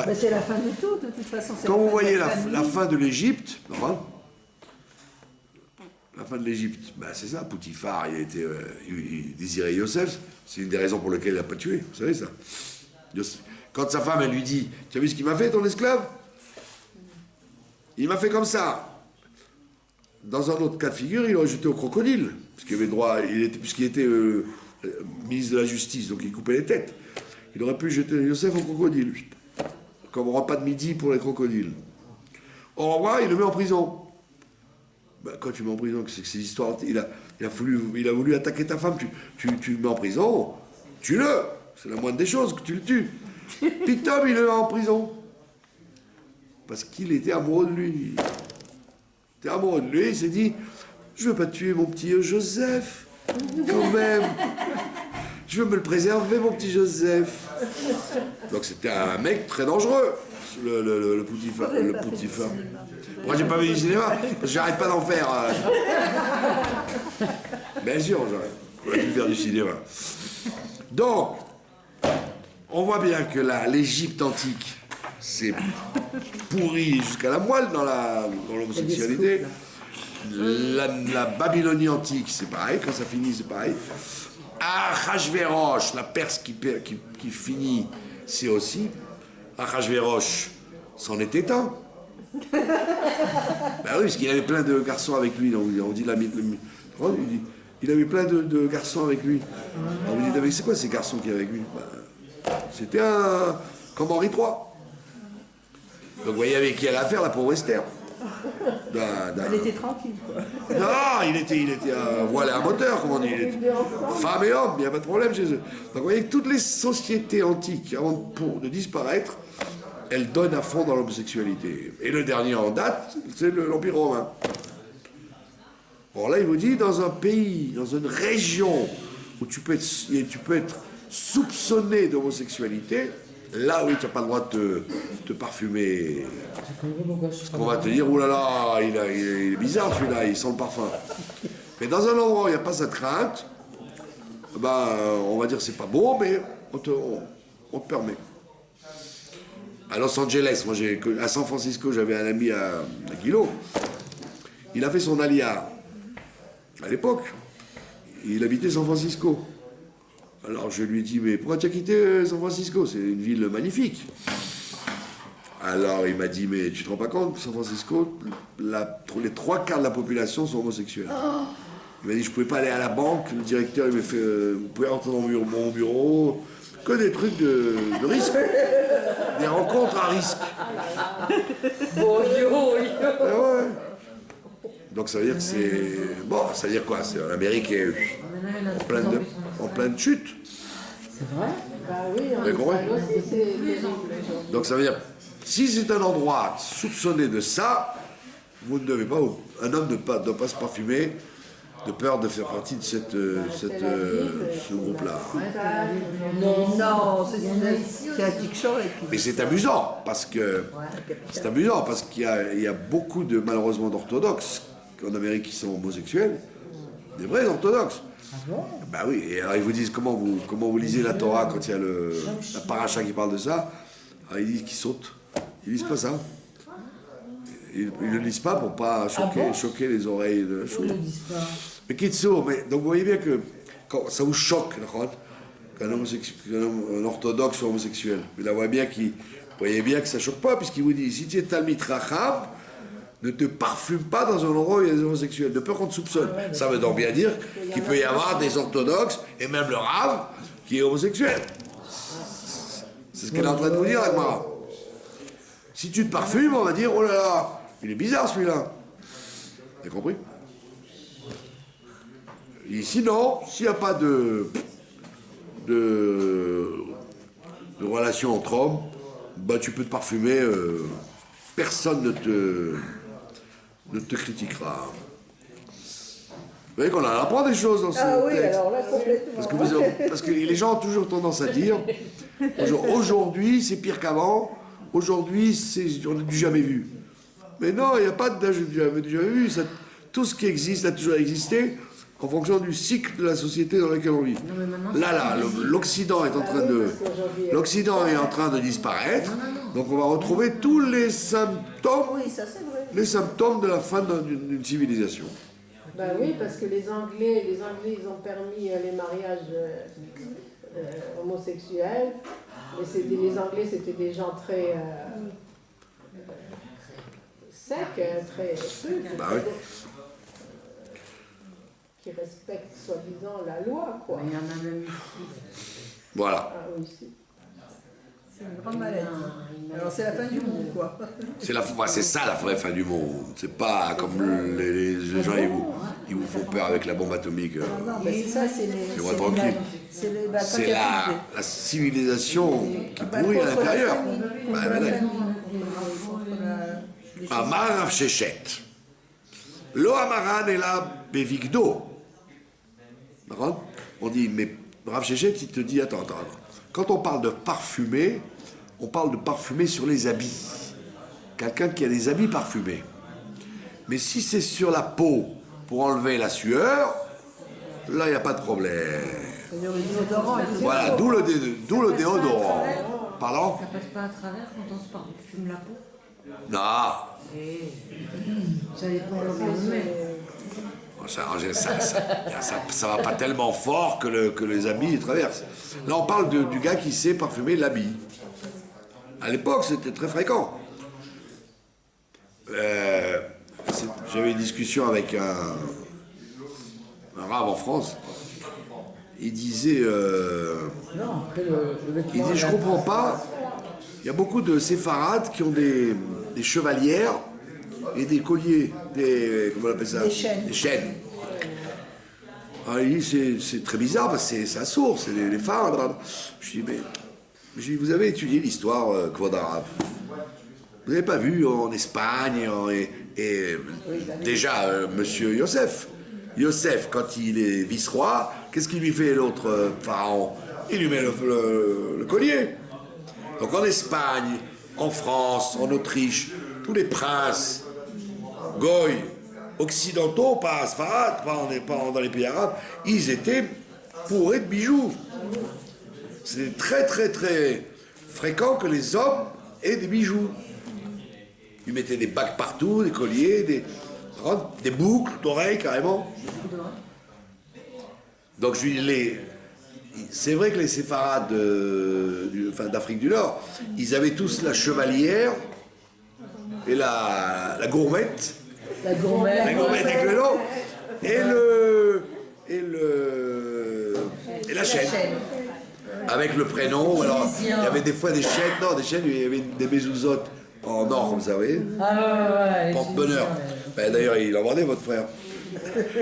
Mais c'est la fin de tout, de toute façon. Quand vous voyez la fin de l'Égypte, la fin de l'Égypte, ben c'est ça, Poutifar, il désirait Yosef, c'est une des raisons pour lesquelles il n'a pas tué, vous savez ça. Quand sa femme, elle lui dit, tu as vu ce qu'il m'a fait, ton esclave? Il m'a fait comme ça. Dans un autre cas de figure, il aurait jeté au crocodile, parce qu'il avait droit, puisqu'il était ministre de la Justice, donc il coupait les têtes. Il aurait pu jeter Yosef au crocodile, comme repas de midi pour les crocodiles. Au revoir, il le met en prison. Ben, quand tu mets en prison, c'est que c'est l'histoire. Il a voulu attaquer ta femme, tu le mets en prison, tue-le. C'est la moindre des choses que tu le tues. Puis Tom, il le met en prison. Parce qu'il était amoureux de lui. Il était amoureux de lui, il s'est dit, je ne veux pas tuer mon petit Joseph, quand même. Je veux me le préserver, mon petit Joseph. Donc c'était un mec très dangereux, le Poutifar. Moi, j'ai pas vu du cinéma, parce que j'arrête pas d'en faire. Bien sûr, j'aurais pu faire du cinéma. Donc, on voit bien que l'Égypte antique, c'est pourri jusqu'à la moelle dans l'homosexualité. La Babylonie antique, c'est pareil, quand ça finit, c'est pareil. Achashverosh, la Perse qui finit, c'est aussi. Achashverosh c'en était un. Ben oui, parce qu'il avait plein de garçons avec lui. On dit il avait plein de garçons avec lui. On vous dit, c'est quoi ces garçons qui est avec lui? Ben, c'était comme Henri III. Donc vous voyez avec qui elle a affaire, la pauvre Esther. Elle était tranquille, quoi. Non, il était voilé à moteur, comme on dit. Femme et homme, il n'y a pas de problème chez eux. Donc vous voyez que toutes les sociétés antiques, avant de disparaître, elles donnent à fond dans l'homosexualité. Et le dernier en date, c'est l'Empire romain. Or là, il vous dit, dans un pays, dans une région où tu peux être soupçonné d'homosexualité, là oui, tu n'as pas le droit de te parfumer. Parce qu'on va te dire, oh là là, il est bizarre celui-là, il sent le parfum. Mais dans un endroit où il n'y a pas cette crainte, ben, on va dire c'est pas bon, mais on te permet. À Los Angeles, à San Francisco, j'avais un ami à Guilo. Il a fait son alia à l'époque. Il habitait San Francisco. Alors je lui ai dit, mais pourquoi tu as quitté San Francisco? C'est une ville magnifique. Alors il m'a dit, mais tu te rends pas compte, San Francisco, les 3 quarts de la population sont homosexuels. Il m'a dit, je pouvais pas aller à la banque, le directeur il m'a fait, vous pouvez rentrer dans mon bureau, que des trucs de risque. Des rencontres à risque. Ouais. Donc ça veut dire que c'est... Bon, ça veut dire quoi? C'est l'Amérique est en pleine chute. C'est vrai? Bah oui, en Vous avez compris? Israël aussi, c'est les Anglais. Donc ça veut dire, si c'est un endroit soupçonné de ça, vous ne devez pas, un homme ne doit pas se parfumer de peur de faire partie de ce groupe-là. Non, c'est la Tixor et puis... Mais c'est amusant, parce qu'il y a beaucoup de, malheureusement, d'orthodoxes en Amérique qui sont homosexuels, des vrais orthodoxes. Bah oui, et alors ils vous disent comment vous lisez la Torah quand il y a la paracha qui parle de ça. Alors ils disent qu'ils sautent. Ils lisent pas ça. Ils ne lisent pas pour pas choquer les oreilles de la chose. Mais Kitso, donc vous voyez bien que quand ça vous choque, qu'un orthodoxe soit homosexuel. Mais là, vous voyez bien que ça ne choque pas, puisqu'il vous dit, si tu es Talmid Racham, ne te parfume pas dans un endroit où il y a des homosexuels, de peur qu'on te soupçonne. Ça veut donc bien dire qu'il peut y avoir des orthodoxes, et même le Rav, qui est homosexuel. C'est ce qu'elle est en train de vous dire, Agmara. Si tu te parfumes, on va dire, oh là là, il est bizarre celui-là. Vous avez compris? Et sinon, s'il n'y a pas de relation entre hommes, bah, tu peux te parfumer, personne ne te critiquera. Vous voyez qu'on apprend des choses dans ce texte. Alors là, complètement. Parce que les gens ont toujours tendance à dire, aujourd'hui c'est pire qu'avant, aujourd'hui on n'a du jamais vu. Mais non, il n'y a pas de jamais vu. Tout ce qui existe a toujours existé en fonction du cycle de la société dans laquelle on vit. Là, l'Occident est en train de disparaître. Donc on va retrouver tous les symptômes, de la fin d'une civilisation. Ben oui, parce que les Anglais, ils ont permis les mariages homosexuels. Mais les Anglais, c'était des gens très secs, très... Bah oui. qui respectent soi-disant la loi, quoi. Il y en a même ici. Voilà. Ah oui, si. C'est une grande maladie. Alors c'est la fin du monde, quoi. C'est ça la vraie fin du monde. C'est pas comme les gens, ils vous font peur avec la bombe atomique. Non, mais c'est ça, c'est les... C'est tranquille. C'est la civilisation qui pourrit à l'intérieur. Amar Rav Shechet. Lo amaran ela bevigdo. On dit, mais Rav Shechet, il te dit, attends. Quand on parle de parfumer, on parle de parfumer sur les habits. Quelqu'un qui a des habits parfumés. Mais si c'est sur la peau pour enlever la sueur, là, il n'y a pas de problème. Voilà, d'où le déodorant. Pardon? Ça passe pas à travers quand on se parfume la peau? Non. Ça dépend de l'organisme. Ça va pas tellement fort que les habits traversent. Là, on parle du gars qui sait parfumer l'habit. À l'époque, c'était très fréquent. J'avais une discussion avec un rave en France. Il disait, je comprends pas. Il y a beaucoup de séfarades qui ont des chevalières et des colliers, comment on appelle ça? Des chaînes. Alors, il dit, c'est très bizarre parce que c'est sourd, c'est les femmes. Je dis, mais vous avez étudié l'histoire Kvod Harav. Vous n'avez pas vu en Espagne et déjà Monsieur Yosef, quand il est vice-roi, qu'est-ce qu'il lui fait l'autre pharaon? Il lui met le collier. Donc en Espagne, en France, en Autriche, tous les princes, goy, occidentaux, pas Sfarad, pas dans les pays arabes, ils étaient bourrés de bijoux. C'est très très très fréquent que les hommes aient des bijoux. Ils mettaient des bagues partout, des colliers, des boucles d'oreilles carrément. Donc c'est vrai que les séfarades d'Afrique du Nord, ils avaient tous la chevalière et la gourmette. La gourmette. La gourmette avec le nom. Et la chaîne. Avec le prénom. Alors, il y avait des fois des chaînes. Non, des chaînes, il y avait des mezouzotes en or, comme ça, vous voyez. Ah ouais. Porte-bonheur. Ben, d'ailleurs, il en vendait, votre frère.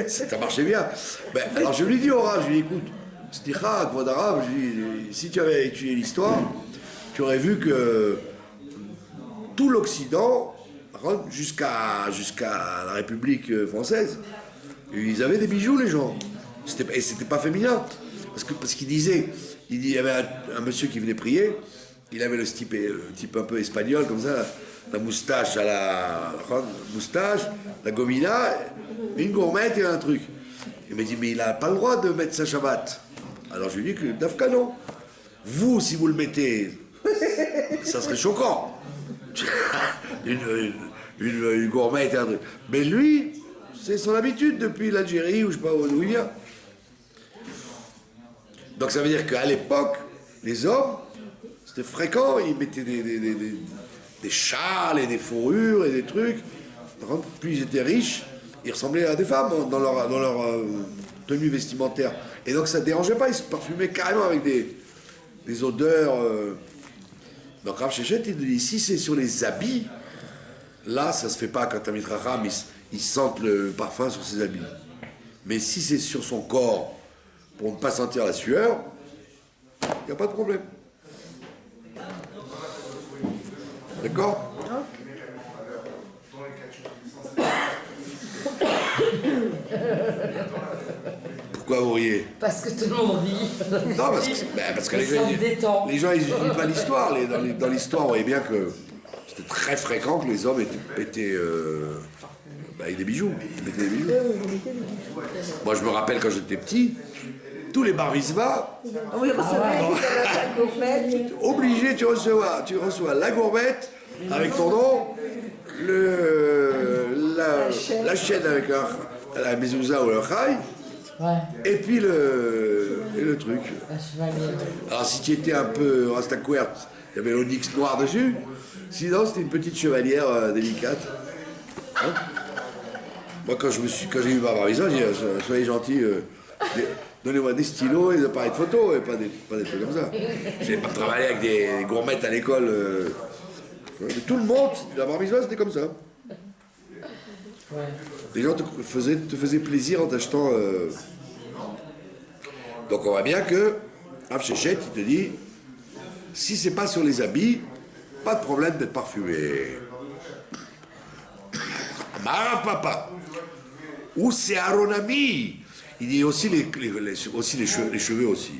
Ça marchait bien. Ben, alors, je lui dis au Rav, je lui dis, écoute, Slicha, Kvod Arav, je lui dis, si tu avais étudié l'histoire, tu aurais vu que tout l'Occident, jusqu'à la République française, ils avaient des bijoux, les gens. Et c'était pas féminin. Parce qu'il disait, il y avait un monsieur qui venait prier, il avait le type un peu espagnol, comme ça, la moustache la gomina, une gourmette et un truc. Il m'a dit, mais il n'a pas le droit de mettre sa Shabbat. Alors je lui ai dit que Dafka non. Vous, si vous le mettez, ça serait choquant. une gourmette et un truc. Mais lui, c'est son habitude depuis l'Algérie, ou je sais pas d'où il vient. Donc ça veut dire qu'à l'époque, les hommes, c'était fréquent, ils mettaient des châles et des fourrures et des trucs. Plus ils étaient riches, ils ressemblaient à des femmes dans leur tenue vestimentaire. Et donc ça ne dérangeait pas, ils se parfumaient carrément avec des odeurs. Donc Rav Shechet, il dit, si c'est sur les habits, là ça se fait pas quand Tamid Chacham, ils sentent le parfum sur ses habits. Mais si c'est sur son corps, pour ne pas sentir la sueur, il n'y a pas de problème. D'accord? Pourquoi vous riez? Parce que tout le monde rit. Non, parce que les gens ils n'utilisent pas l'histoire. Dans l'histoire, on voyait bien que c'était très fréquent que les hommes étaient avec des bijoux. Ils mettaient des bijoux. Moi, je me rappelle quand j'étais petit, tous les bar mitzvahs, Oui, la gourmette. obligé, tu reçois la gourmette avec ton nom, la chaîne avec la mezouza ou le chai, Ouais. et puis le truc. La chevalier. Alors si tu étais un peu rastaquouert, il y avait l'onyx noir dessus, sinon c'était une petite chevalière délicate. Hein? Moi quand j'ai eu ma barbiza, j'ai dit soyez gentils, donnez-moi des stylos et des appareils de photo et pas des trucs comme ça. J'ai pas travaillé avec des gourmettes à l'école. Mais tout le monde, la barbiza c'était comme ça. Ouais. Les gens te faisaient plaisir en t'achetant. Donc on voit bien que Rav Shechet, il te dit, si c'est pas sur les habits, pas de problème d'être parfumé. Marav papa. Ou c'est Aronami. Il dit aussi les cheveux aussi.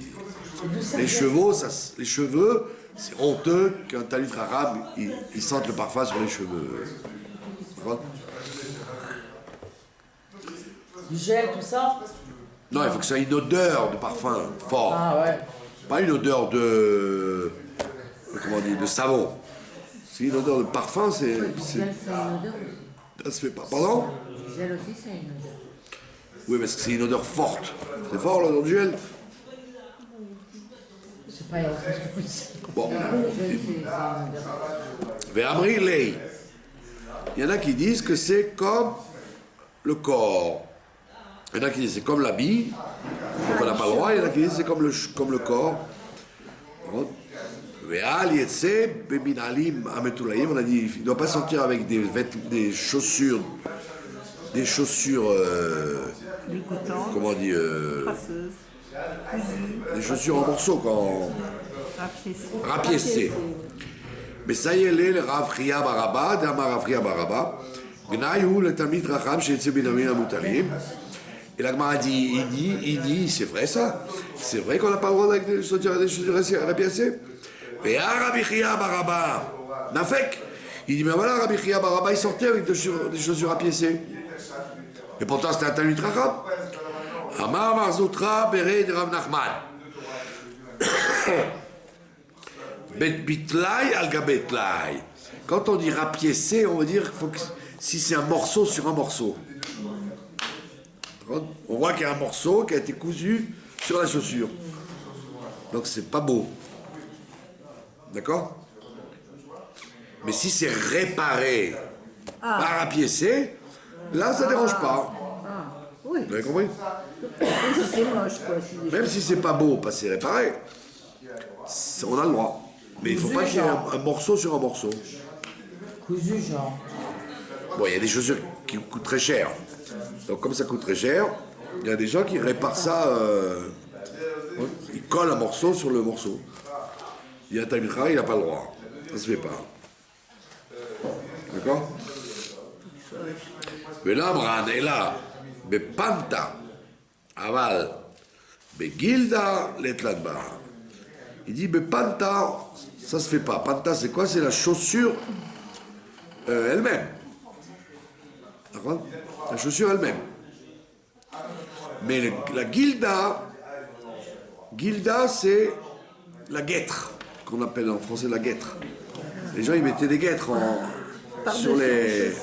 Les cheveux, c'est honteux qu'un talit arabe, il sente le parfum sur les cheveux. Du gel, tout ça? Non, il faut que ça ait une odeur de parfum fort. Ah ouais. Pas une odeur de savon. C'est une odeur de parfum, c'est. Ça se fait pas. Pardon? Le gel aussi, c'est une odeur. Oui, parce que c'est une odeur forte. C'est fort l'odeur du gel? Je sais pas, il y a autre chose. Bon. Le gel, c'est une odeur. Ve'amri lei. Il y en a qui disent que c'est comme le corps. Il y en a qui disent que c'est comme l'habit, donc on n'a pas le droit. Il y en a qui disent que c'est comme le corps. Ve'al yetse beminalim ametulayim. On a dit il ne doit pas sortir avec des chaussures. Comment on dit des chaussures en morceaux, quand rapiécées. Mais ça y est, le Rav Chia Baraba, Dama Rav Chia Baraba, Gnaïou le Tamid Racham chez Tsebinamin Amutalim. Et la Gemara dit, il dit, c'est vrai ça. C'est vrai qu'on n'a pas le droit avec des chaussures rapiécées. Et Rabbi Chia Baraba, Nafek, il dit, mais voilà, Rabbi Chia Baraba, il sortait avec des chaussures rapiécées. Et pourtant, c'était un Talmid Chacham. Amar Marzoutra, Beret Rav Nachman. Bet bitlai al gabetlai. Quand on dit rapiécé, on veut dire faut que, si c'est un morceau sur un morceau. On voit qu'il y a un morceau qui a été cousu sur la chaussure. Donc c'est pas beau. D'accord? Mais si c'est réparé, pas rapiécé, là ça dérange pas. Oui, Vous avez compris? même si c'est moche, quoi. Même si c'est pas beau, pas c'est réparé, on a le droit. Mais il faut pas qu'il y ait un morceau sur un morceau. Cousu, genre. Bon, il y a des chaussures qui coûtent très cher. Donc comme ça coûte très cher, il y a des gens qui réparent ça, ils collent un morceau sur le morceau. Il y a un Talmid Chacham, il n'a pas le droit. Ça se fait pas. D'accord? Mais là, Bran est là. Bepanta, aval, begilda, letladba. Il dit, Bepanta, ça se fait pas. Panta, c'est quoi? C'est la chaussure elle-même. D'accord? La chaussure elle-même. Mais la gilda, c'est la guêtre, qu'on appelle en français la guêtre. Les gens, ils mettaient des guêtres sur les...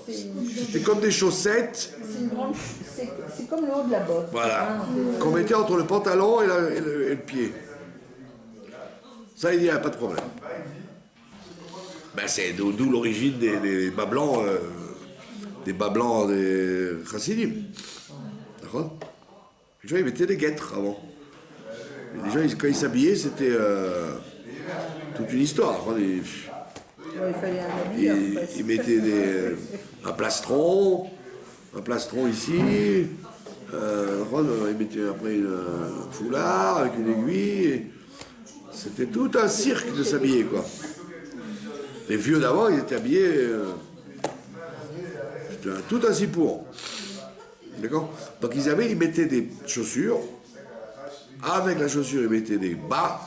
C'était comme des chaussettes. C'est comme le haut de la botte. Voilà. Qu'on mettait entre le pantalon et le pied. Ça, il dit, il n'y a pas de problème. Ben, c'est d'où l'origine des bas blancs, des chassidim. D'accord? Les gens, ils mettaient des guêtres avant. Et les gens, quand ils s'habillaient, c'était toute une histoire. Il fallait un habilleur. Ils mettaient un plastron ici. Ils mettaient après un foulard avec une aiguille. C'était tout un cirque de s'habiller, quoi. Les vieux d'avant, ils étaient habillés. C'était tout un cipour. D'accord? Donc ils mettaient des chaussures. Avec la chaussure, ils mettaient des bas.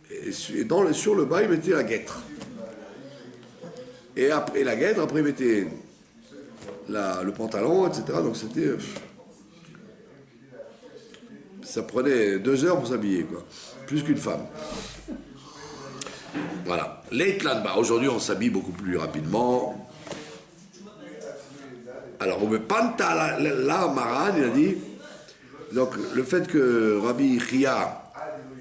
Et sur le bas, ils mettaient la guêtre. Et après la guêtre, après ils mettaient le pantalon, etc. Donc c'était... ça prenait 2 heures pour s'habiller, quoi. Plus qu'une femme. Voilà. L'Eitlanba, aujourd'hui on s'habille beaucoup plus rapidement. Alors, on me panta là, Maran, il a dit, donc le fait que Rabbi Chia,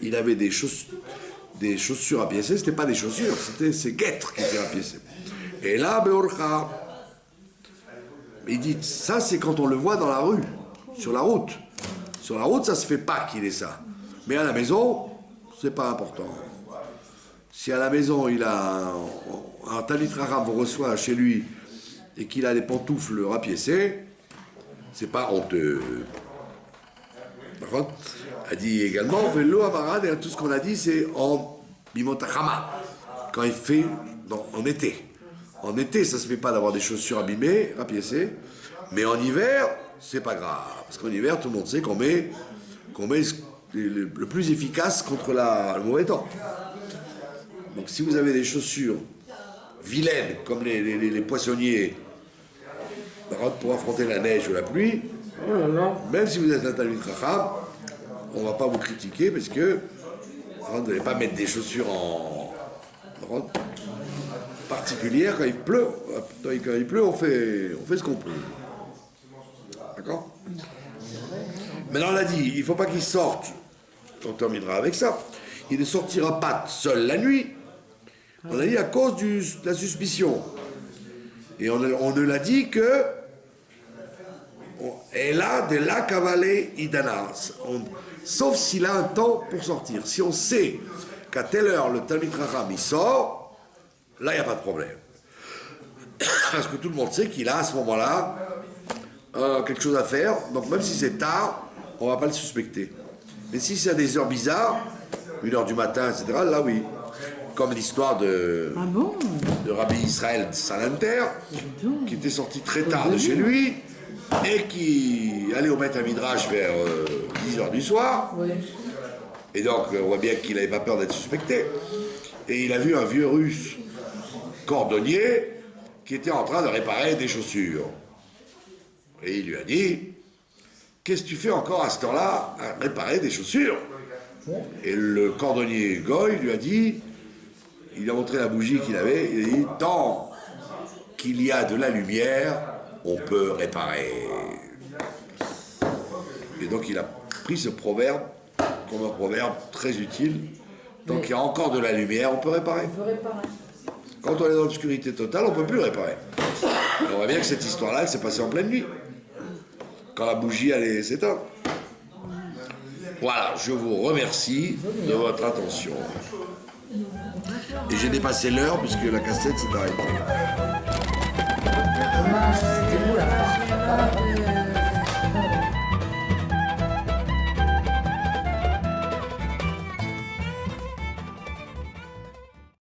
il avait des chaussures rapiécées, c'était pas des chaussures, c'était ses guêtres qui étaient rapiécées. Et là, Beorcha, il dit, ça c'est quand on le voit dans la rue, sur la route. Sur la route, ça se fait pas qu'il ait ça. Mais à la maison, c'est pas important. Si à la maison, il a un Talmid Chacham vous reçoit chez lui et qu'il a des pantoufles rapiécées, c'est pas honteux. D'accord? A dit également, Velo Amaran, et tout ce qu'on a dit, c'est en Bimotachama, quand il fait en été. En été, ça se fait pas d'avoir des chaussures abîmées, rapiécées, mais en hiver, c'est pas grave. Parce qu'en hiver, tout le monde sait qu'on met le plus efficace contre le mauvais temps. Donc si vous avez des chaussures vilaines, comme les poissonniers, pour affronter la neige ou la pluie, même si vous êtes un Talmid Chacham, on ne va pas vous critiquer parce que vous n'allez pas mettre des chaussures particulières quand il pleut. Quand il pleut, on fait ce qu'on peut. D'accord? Maintenant, on a dit, il ne faut pas qu'il sorte. On terminera avec ça. Il ne sortira pas seul la nuit. On a dit à cause de la suspicion. Et on ne l'a dit que et là, de la cavalée idana. Sauf s'il a un temps pour sortir. Si on sait qu'à telle heure le Talmid Chacham il sort, là il n'y a pas de problème. Parce que tout le monde sait qu'il a à ce moment-là quelque chose à faire. Donc même si c'est tard, on ne va pas le suspecter. Mais si c'est à des heures bizarres, 1h du matin, etc., là oui. comme l'histoire de Ah bon? Rabbi Israël Salanter, Donc. qui était sorti très tard de chez lui et qui allait au Beth Midrash vers 10h du soir. Oui. Et donc, on voit bien qu'il n'avait pas peur d'être suspecté. Et il a vu un vieux russe cordonnier qui était en train de réparer des chaussures. Et il lui a dit, qu'est-ce que tu fais encore à ce temps-là à réparer des chaussures? Et le cordonnier Goy lui a dit, il a montré la bougie qu'il avait, il a dit, tant qu'il y a de la lumière, on peut réparer. Et donc il a pris ce proverbe comme un proverbe très utile. Tant qu'il y a encore de la lumière, on peut réparer. On peut réparer. Quand on est dans l'obscurité totale, on ne peut plus réparer. Et on voit bien que cette histoire-là, elle s'est passée en pleine nuit. Quand la bougie allait s'éteindre. Voilà, je vous remercie de votre attention. Et j'ai dépassé l'heure puisque la cassette s'est arrêtée.